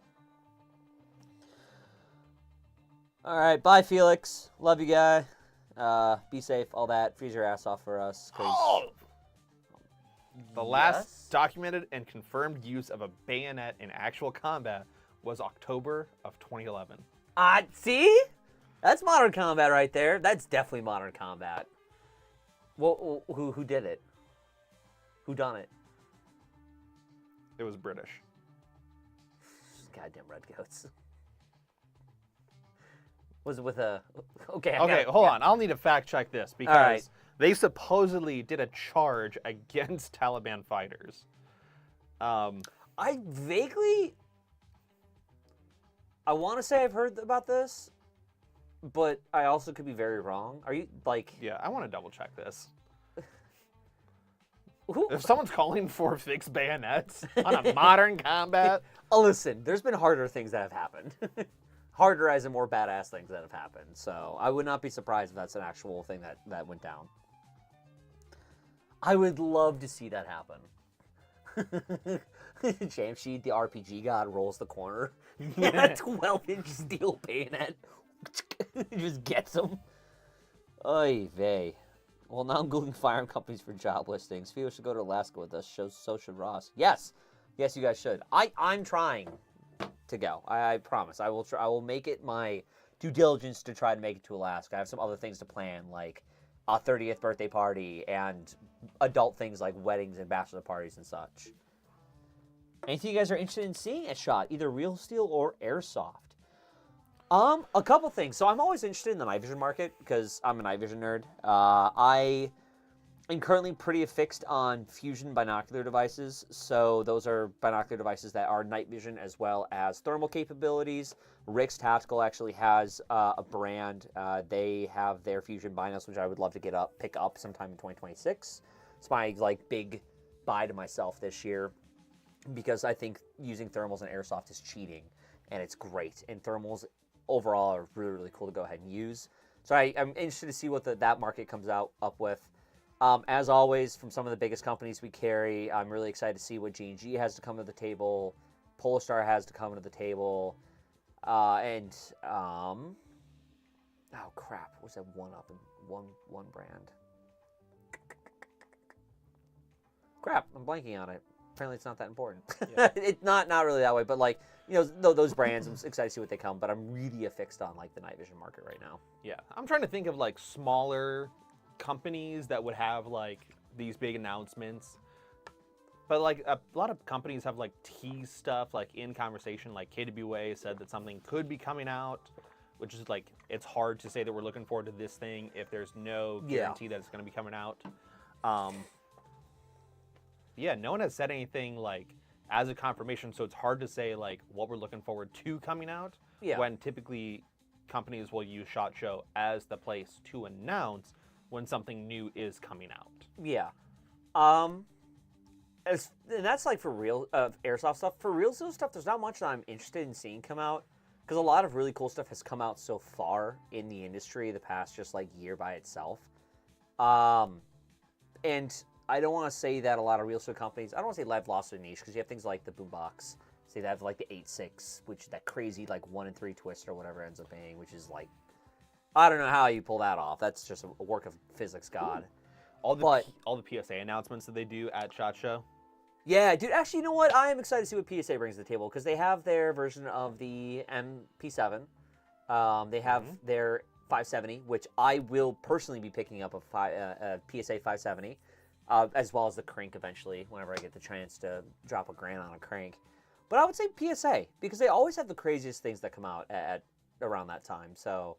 All right, bye, Felix. Love you, guy. Be safe, all that. Freeze your ass off for us. The last documented and confirmed use of a bayonet in actual combat was October of 2011. See? That's modern combat right there. That's definitely modern combat. Well, who did it? Who done it? It was British. Goddamn redcoats. Was it with a... Okay, hold on. I'll need to fact check this because right. they supposedly did a charge against Taliban fighters. I vaguely... I want to say I've heard about this, but I also could be very wrong. Are you, like... Yeah, I want to double check this. Who? If someone's calling for fixed bayonets on a modern combat... Oh, listen, there's been harder things that have happened. Harder as in more badass things that have happened. So I would not be surprised if that's an actual thing that went down. I would love to see that happen. Jamshid, the RPG god, rolls the corner. Yeah, 12-inch steel bayonet. Just gets him. Oy vey. Well, now I'm Googling firearm companies for job listings. Theo should go to Alaska with us. So should Ross. Yes. Yes, you guys should. I'm trying to go. I promise. I will make it my due diligence to try to make it to Alaska. I have some other things to plan, like a 30th birthday party and adult things like weddings and bachelor parties and such. Anything you guys are interested in seeing at SHOT, either real steel or airsoft? A couple things. So I'm always interested in the night vision market because I'm a night vision nerd. I am currently pretty affixed on Fusion binocular devices. So those are binocular devices that are night vision as well as thermal capabilities. Rick's Tactical actually has a brand. They have their Fusion binos, which I would love to pick up sometime in 2026. It's my big buy to myself this year because I think using thermals and airsoft is cheating, and it's great. And thermals overall are really, really cool to go ahead and use. So I'm interested to see what that market comes up with. As always, from some of the biggest companies we carry, I'm really excited to see what G&G has to come to the table, Polestar has to come to the table, oh crap, what was that one brand? Crap, I'm blanking on it. Apparently it's not that important. Yeah. It's not really that way, but those brands, I'm excited to see what they come, but I'm really affixed on the night vision market right now. Yeah, I'm trying to think of smaller companies that would have these big announcements, but a lot of companies have teased stuff in conversation. KWA said that something could be coming out, which is it's hard to say that we're looking forward to this thing if there's no guarantee that it's going to be coming out. Yeah, no one has said anything as a confirmation, so it's hard to say what we're looking forward to coming out. Yeah. When typically companies will use SHOT Show as the place to announce when something new is coming out. Yeah. And that's for real airsoft stuff. For real stuff, there's not much that I'm interested in seeing come out because a lot of really cool stuff has come out so far in the industry the past just year by itself. And I don't want to say that a lot of real estate companies, I don't want to say they've lost their niche because you have things like the Boombox. Say they have the 8.6, which that crazy 1-in-3 twist or whatever ends up being, which is I don't know how you pull that off. That's just a work of physics god. All the PSA announcements that they do at SHOT Show. Yeah, dude. Actually, you know what? I am excited to see what PSA brings to the table because they have their version of the MP7. They have their 570, which I will personally be picking up a PSA 570. As well as the crank eventually, whenever I get the chance to drop $1,000 on a crank. But I would say PSA, because they always have the craziest things that come out at around that time. So,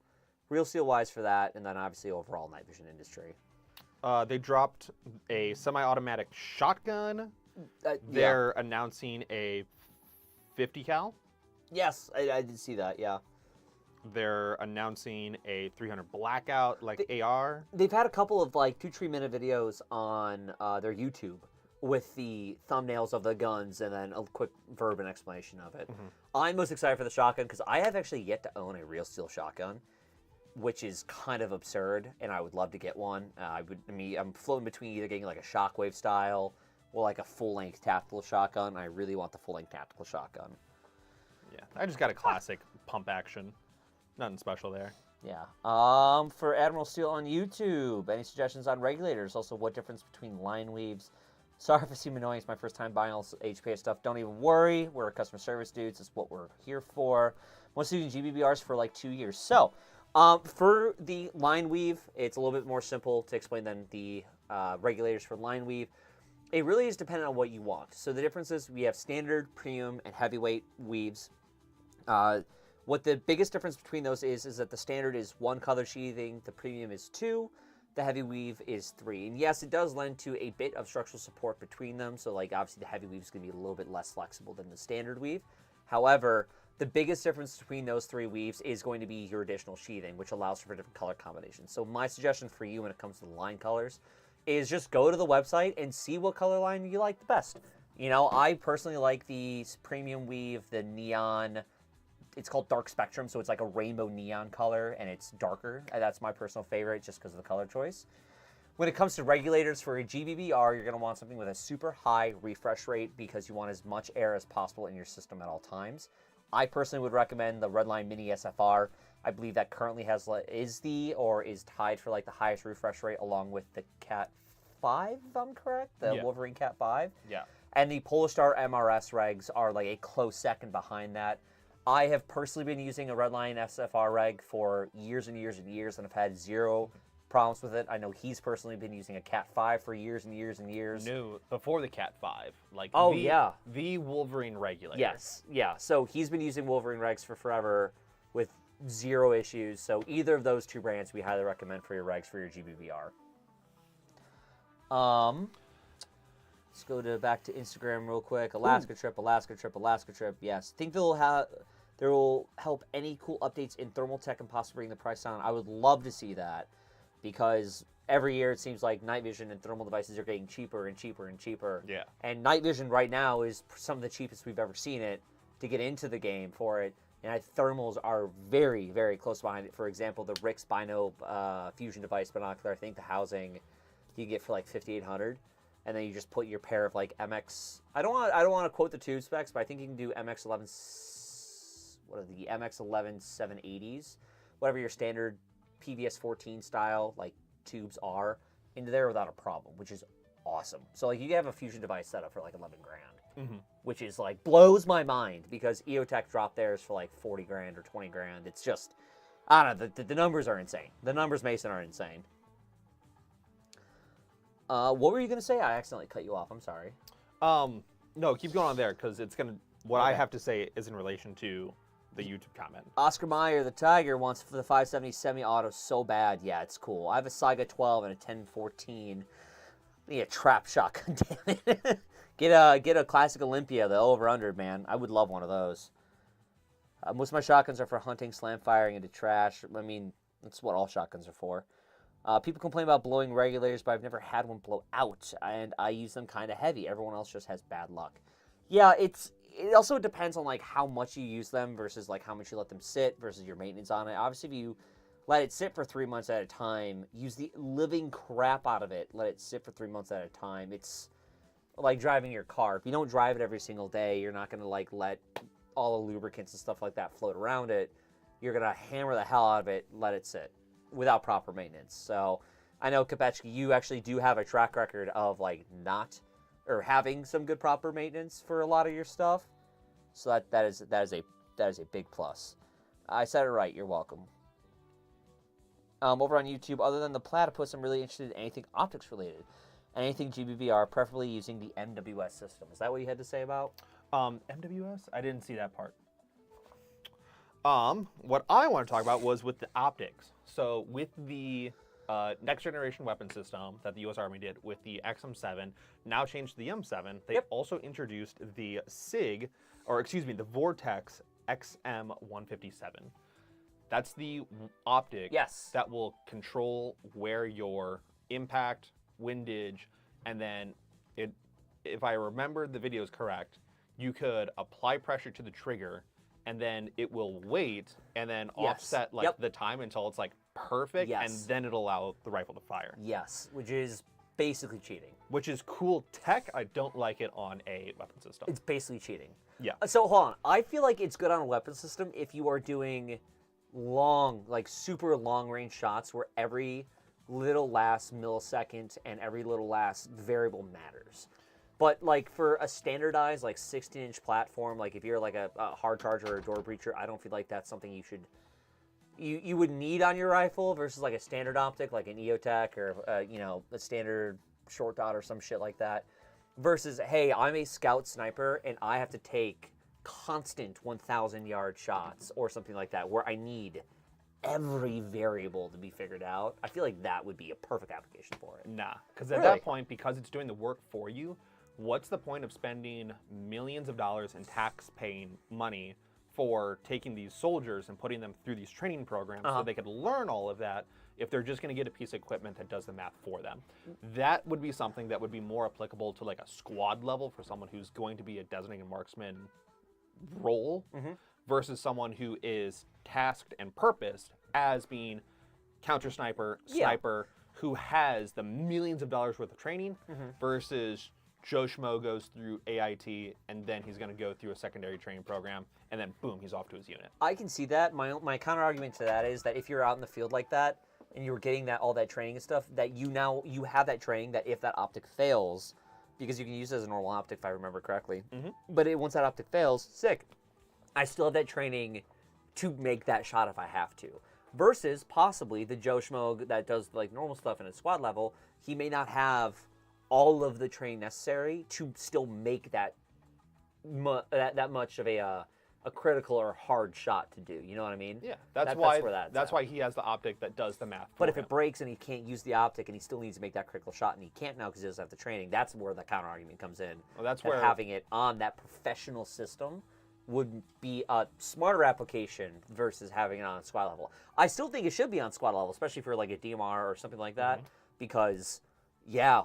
Real Steel wise for that, and then obviously overall night vision industry. They dropped a semi-automatic shotgun. They're announcing a 50 cal. Yes, I did see that. Yeah. They're announcing a 300 blackout, like AR. They've had a couple of like 2-3 minute videos on their YouTube with the thumbnails of the guns and then a quick verb and explanation of it. I'm most excited for the shotgun because I have actually yet to own a Real Steel shotgun, which is kind of absurd, and I would love to get one. I'm floating between either getting like a Shockwave style or like a full-length tactical shotgun. I really want the full-length tactical shotgun. Yeah, I just got a classic pump action. Nothing special there. Yeah. For Admiral Steel on YouTube, any suggestions on regulators? Also, what difference between line weaves? Sorry if it seemed annoying. It's my first time buying all this HPA stuff. Don't even worry. We're customer service dudes. It's what we're here for. I'm using GBBRs for like 2 years. So, for the line weave, it's a little bit more simple to explain than the regulators for line weave. It really is dependent on what you want. So the difference is we have standard, premium, and heavyweight weaves. What the biggest difference between those is that the standard is 1 color sheathing, the premium is 2, the heavy weave is 3. And yes, it does lend to a bit of structural support between them. So like obviously the heavy weave is going to be a little bit less flexible than the standard weave. However, the biggest difference between those 3 weaves is going to be your additional sheathing, which allows for different color combinations. So my suggestion for you when it comes to the line colors is just go to the website and see what color line you like the best. You know, I personally like the premium weave, the neon. It's called Dark Spectrum, so it's like a rainbow neon color, and it's darker. That's my personal favorite just because of the color choice. When it comes to regulators for a GBBR, you're going to want something with a super high refresh rate because you want as much air as possible in your system at all times. I personally would recommend the Redline Mini SFR. I believe that currently is tied for like the highest refresh rate along with the Cat 5, if I'm correct, the Wolverine Cat 5. Yeah. And the Polarstar MRS regs are like a close second behind that. I have personally been using a Redline SFR reg for years and years and years and have had zero problems with it. I know he's personally been using a Cat 5 for years and years and years. No, before the Cat 5. Like the Wolverine regulator. Yes, yeah. So he's been using Wolverine regs for forever with zero issues. So either of those 2 brands we highly recommend for your regs for your GBBR. Let's go back to Instagram real quick. Alaska trip. Yes, think they will help any cool updates in thermal tech and possibly bring the price down. I would love to see that because every year it seems like night vision and thermal devices are getting cheaper and cheaper and cheaper. Yeah. And night vision right now is some of the cheapest we've ever seen it to get into the game for it. And thermals are very, very close behind it. For example, the Rix Bino fusion device binocular, I think the housing you get for like $5,800. And then you just put your pair of like MX. I don't want to quote the tube specs, but I think you can do MX11. What are the MX11 780s? Whatever your standard PVS 14 style like tubes are into there without a problem, which is awesome. So like you have a fusion device set up for like 11 grand, which is like blows my mind because EOTech dropped theirs for like 40 grand or 20 grand. It's just I don't know. The numbers are insane. The numbers, Mason, are insane. What were you going to say? I accidentally cut you off. I'm sorry. No, keep going on there because it's going to... What I have to say is in relation to the YouTube comment. Oscar Meyer, the Tiger, wants the 570 semi-auto so bad. Yeah, it's cool. I have a Saiga 12 and a 1014. I need a trap shotgun, damn it. Get a Classic Olympia, the over-under, man. I would love one of those. Most of my shotguns are for hunting, slam firing into trash. I mean, that's what all shotguns are for. People complain about blowing regulators, but I've never had one blow out, and I use them kind of heavy. Everyone else just has bad luck. Yeah, it also depends on like how much you use them versus like how much you let them sit versus your maintenance on it. Obviously, if you let it sit for 3 months at a time, use the living crap out of it, let it sit for 3 months at a time. It's like driving your car. If you don't drive it every single day, you're not going to like let all the lubricants and stuff like that float around it. You're going to hammer the hell out of it, let it sit without proper maintenance. So I know, Kopechki, you actually do have a track record of like not or having some good proper maintenance for a lot of your stuff. So that is a big plus. I said it right. You're welcome. Over on YouTube, other than the platypus, I'm really interested in anything optics related. Anything GBVR, preferably using the MWS system. Is that what you had to say about? MWS? I didn't see that part. What I want to talk about was with the optics. So with the next generation weapon system that the U.S. Army did with the XM7, now changed to the M7, they also introduced the the Vortex XM157. That's the optic that will control where your impact, windage, and then if I remember the videos correct, you could apply pressure to the trigger and then it will wait and then offset the time until it's like perfect and then it'll allow the rifle to fire. Yes, which is basically cheating. Which is cool tech. I don't like it on a weapon system. It's basically cheating. Yeah. So hold on. I feel like it's good on a weapon system if you are doing long, like super long range shots where every little last millisecond and every little last variable matters. But like for a standardized like 16-inch platform, like if you're like a hard charger or a door breacher, I don't feel like that's something you would need on your rifle versus like a standard optic like an EOTech or a standard short dot or some shit like that. Versus, hey, I'm a scout sniper and I have to take constant 1,000-yard shots or something like that where I need every variable to be figured out. I feel like that would be a perfect application for it. Nah, because at that point, because it's doing the work for you, what's the point of spending millions of dollars in tax-paying money for taking these soldiers and putting them through these training programs so they could learn all of that if they're just going to get a piece of equipment that does the math for them? That would be something that would be more applicable to like a squad level for someone who's going to be a designated marksman role versus someone who is tasked and purposed as being counter sniper, who has the millions of dollars worth of training versus Joe Schmo goes through AIT and then he's going to go through a secondary training program and then boom, he's off to his unit. I can see that. My counter argument to that is that if you're out in the field like that and you're getting all that training and stuff, that you have that training that if that optic fails, because you can use it as a normal optic if I remember correctly, but once that optic fails, sick. I still have that training to make that shot if I have to. Versus possibly the Joe Schmo that does like normal stuff in a squad level, he may not have all of the training necessary to still make that much of a critical or hard shot to do. You know what I mean? Yeah, that's why he has the optic that does the math for But if him. it breaks and he can't use the optic and he still needs to make that critical shot and he can't now because he doesn't have the training, that's where the counter argument comes in. Well, that's that where having it on that professional system would be a smarter application versus having it on squad level. I still think it should be on squad level, especially for like a DMR or something like that, because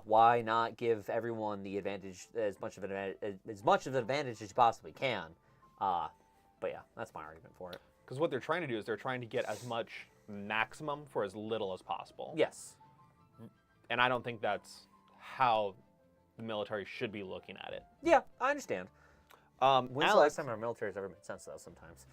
why not give everyone the advantage, as much of an advantage as you possibly can? But yeah, that's my argument for it. Because what they're trying to do is they're trying to get as much maximum for as little as possible. Yes. And I don't think that's how the military should be looking at it. Yeah, I understand. When's the last time our military's ever made sense, though, sometimes?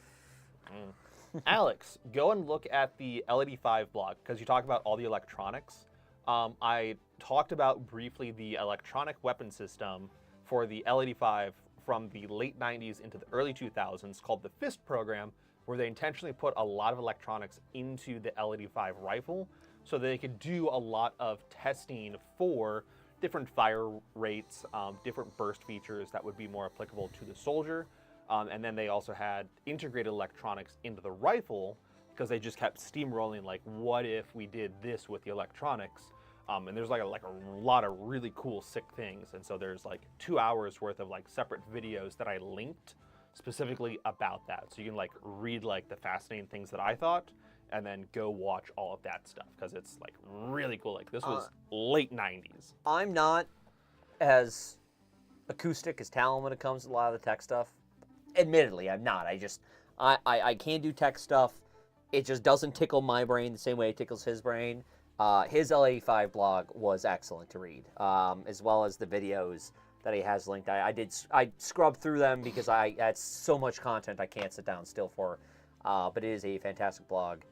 Alex, go and look at the L85 blog, because you talk about all the electronics. I talked about briefly the electronic weapon system for the L85 from the late 90s into the early 2000s called the FIST program, where they intentionally put a lot of electronics into the L85 rifle so they could do a lot of testing for different fire rates, different burst features that would be more applicable to the soldier. And then they also had integrated electronics into the rifle because they just kept steamrolling, like, what if we did this with the electronics? And there's like a lot of really cool, sick things. And so there's like 2 hours worth of like separate videos that I linked specifically about that. So you can like read like the fascinating things that I thought and then go watch all of that stuff because it's like really cool. Like this was late 90s. I'm not as acoustic as Talon when it comes to a lot of the tech stuff. Admittedly, I'm not. I can do tech stuff. It just doesn't tickle my brain the same way it tickles his brain. His L85 blog was excellent to read, as well as the videos that he has linked. I scrubbed through them because that's so much content I can't sit down still for. But it is a fantastic blog,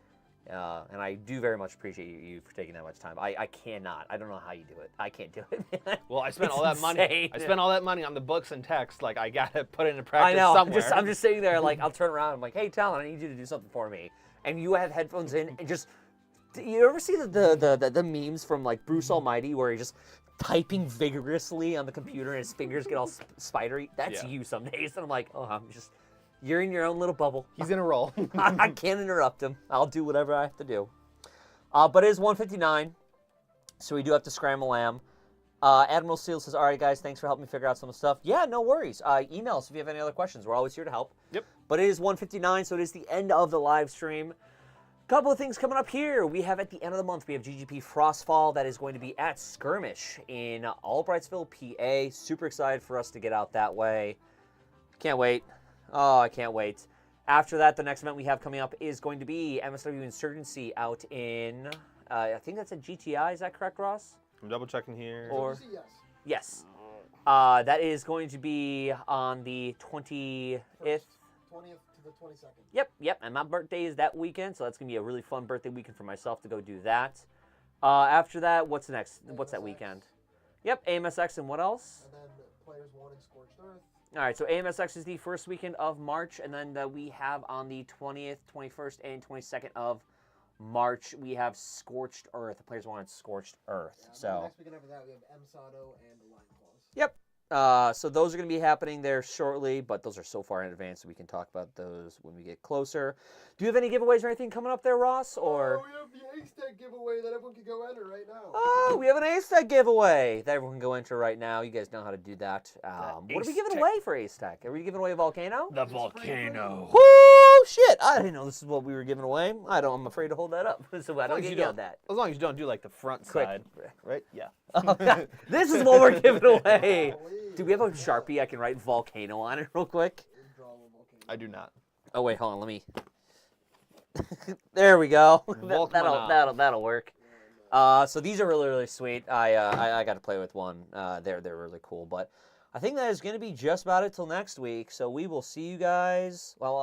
and I do very much appreciate you for taking that much time. I cannot. I don't know how you do it. I can't do it, man. Well, I spent all that money. I spent all that money on the books and text. Like I gotta put it into practice I know. somewhere. I'm just sitting there, like I'll turn around. I'm like, hey, Talon, I need you to do something for me. And you have headphones in, and just. You ever see the memes from like Bruce Almighty where he just typing vigorously on the computer and his fingers get all spidery. That's Yeah. you some days. And I'm like, you're in your own little bubble. He's in a roll. I can't interrupt him. I'll do whatever I have to do. But it is 1:59, so we do have to scramble lamb. Admiral Seal says, all right, guys, thanks for helping me figure out some of the stuff. Yeah, no worries. Email us if you have any other questions. We're always here to help. Yep. But it is 1:59, so it is the end of the live stream. Couple of things coming up here. We have at the end of the month, we have GGP Frostfall that is going to be at Skirmish in Albrightsville, PA. Super excited for us to get out that way. Can't wait. Oh, I can't wait. After that, the next event we have coming up is going to be MSW Insurgency out in, I think that's at GTI. Is that correct, Ross? I'm double checking here. Or Yes. yes. That is going to be on the 20th. 20th to the 22nd. Yep. And my birthday is that weekend, so that's going to be a really fun birthday weekend for myself to go do that. After that, what's next? What's that weekend? Yep, AMSX and what else? And then Players 1 and Scorched Earth. All right, so AMSX is the first weekend of March, and then we have on the 20th, 21st, and 22nd of March, we have Scorched Earth. The Players 1 and Scorched Earth. Yeah, So next weekend after that, we have MSADO and Lion Claws. yep. So those are going to be happening there shortly, but those are so far in advance, so we can talk about those when we get closer. Do you have any giveaways or anything coming up there, Ross? Or Oh, we have the Ace Tag giveaway that everyone can go enter right now. oh, we have an Ace Tech giveaway that everyone can go enter right now. You guys know how to do that. What are we Ace giving Tech. away for Ace Tech? Are we giving away a volcano? The volcano. Whoo, shit! I didn't know this is what we were giving away. I'm afraid to hold that up, so I don't get yelled at. As long as you don't do like the front Quick. side, right? Yeah. This is what we're giving away. Holy. Do we have a Sharpie I can write volcano on it real quick? Draw a volcano. I do not. Oh wait, hold on, let me. There we go. Volcano. That'll work. So these are really sweet. I got to play with one. They're really cool. But I think that is going to be just about it till next week. So we will see you guys. Well,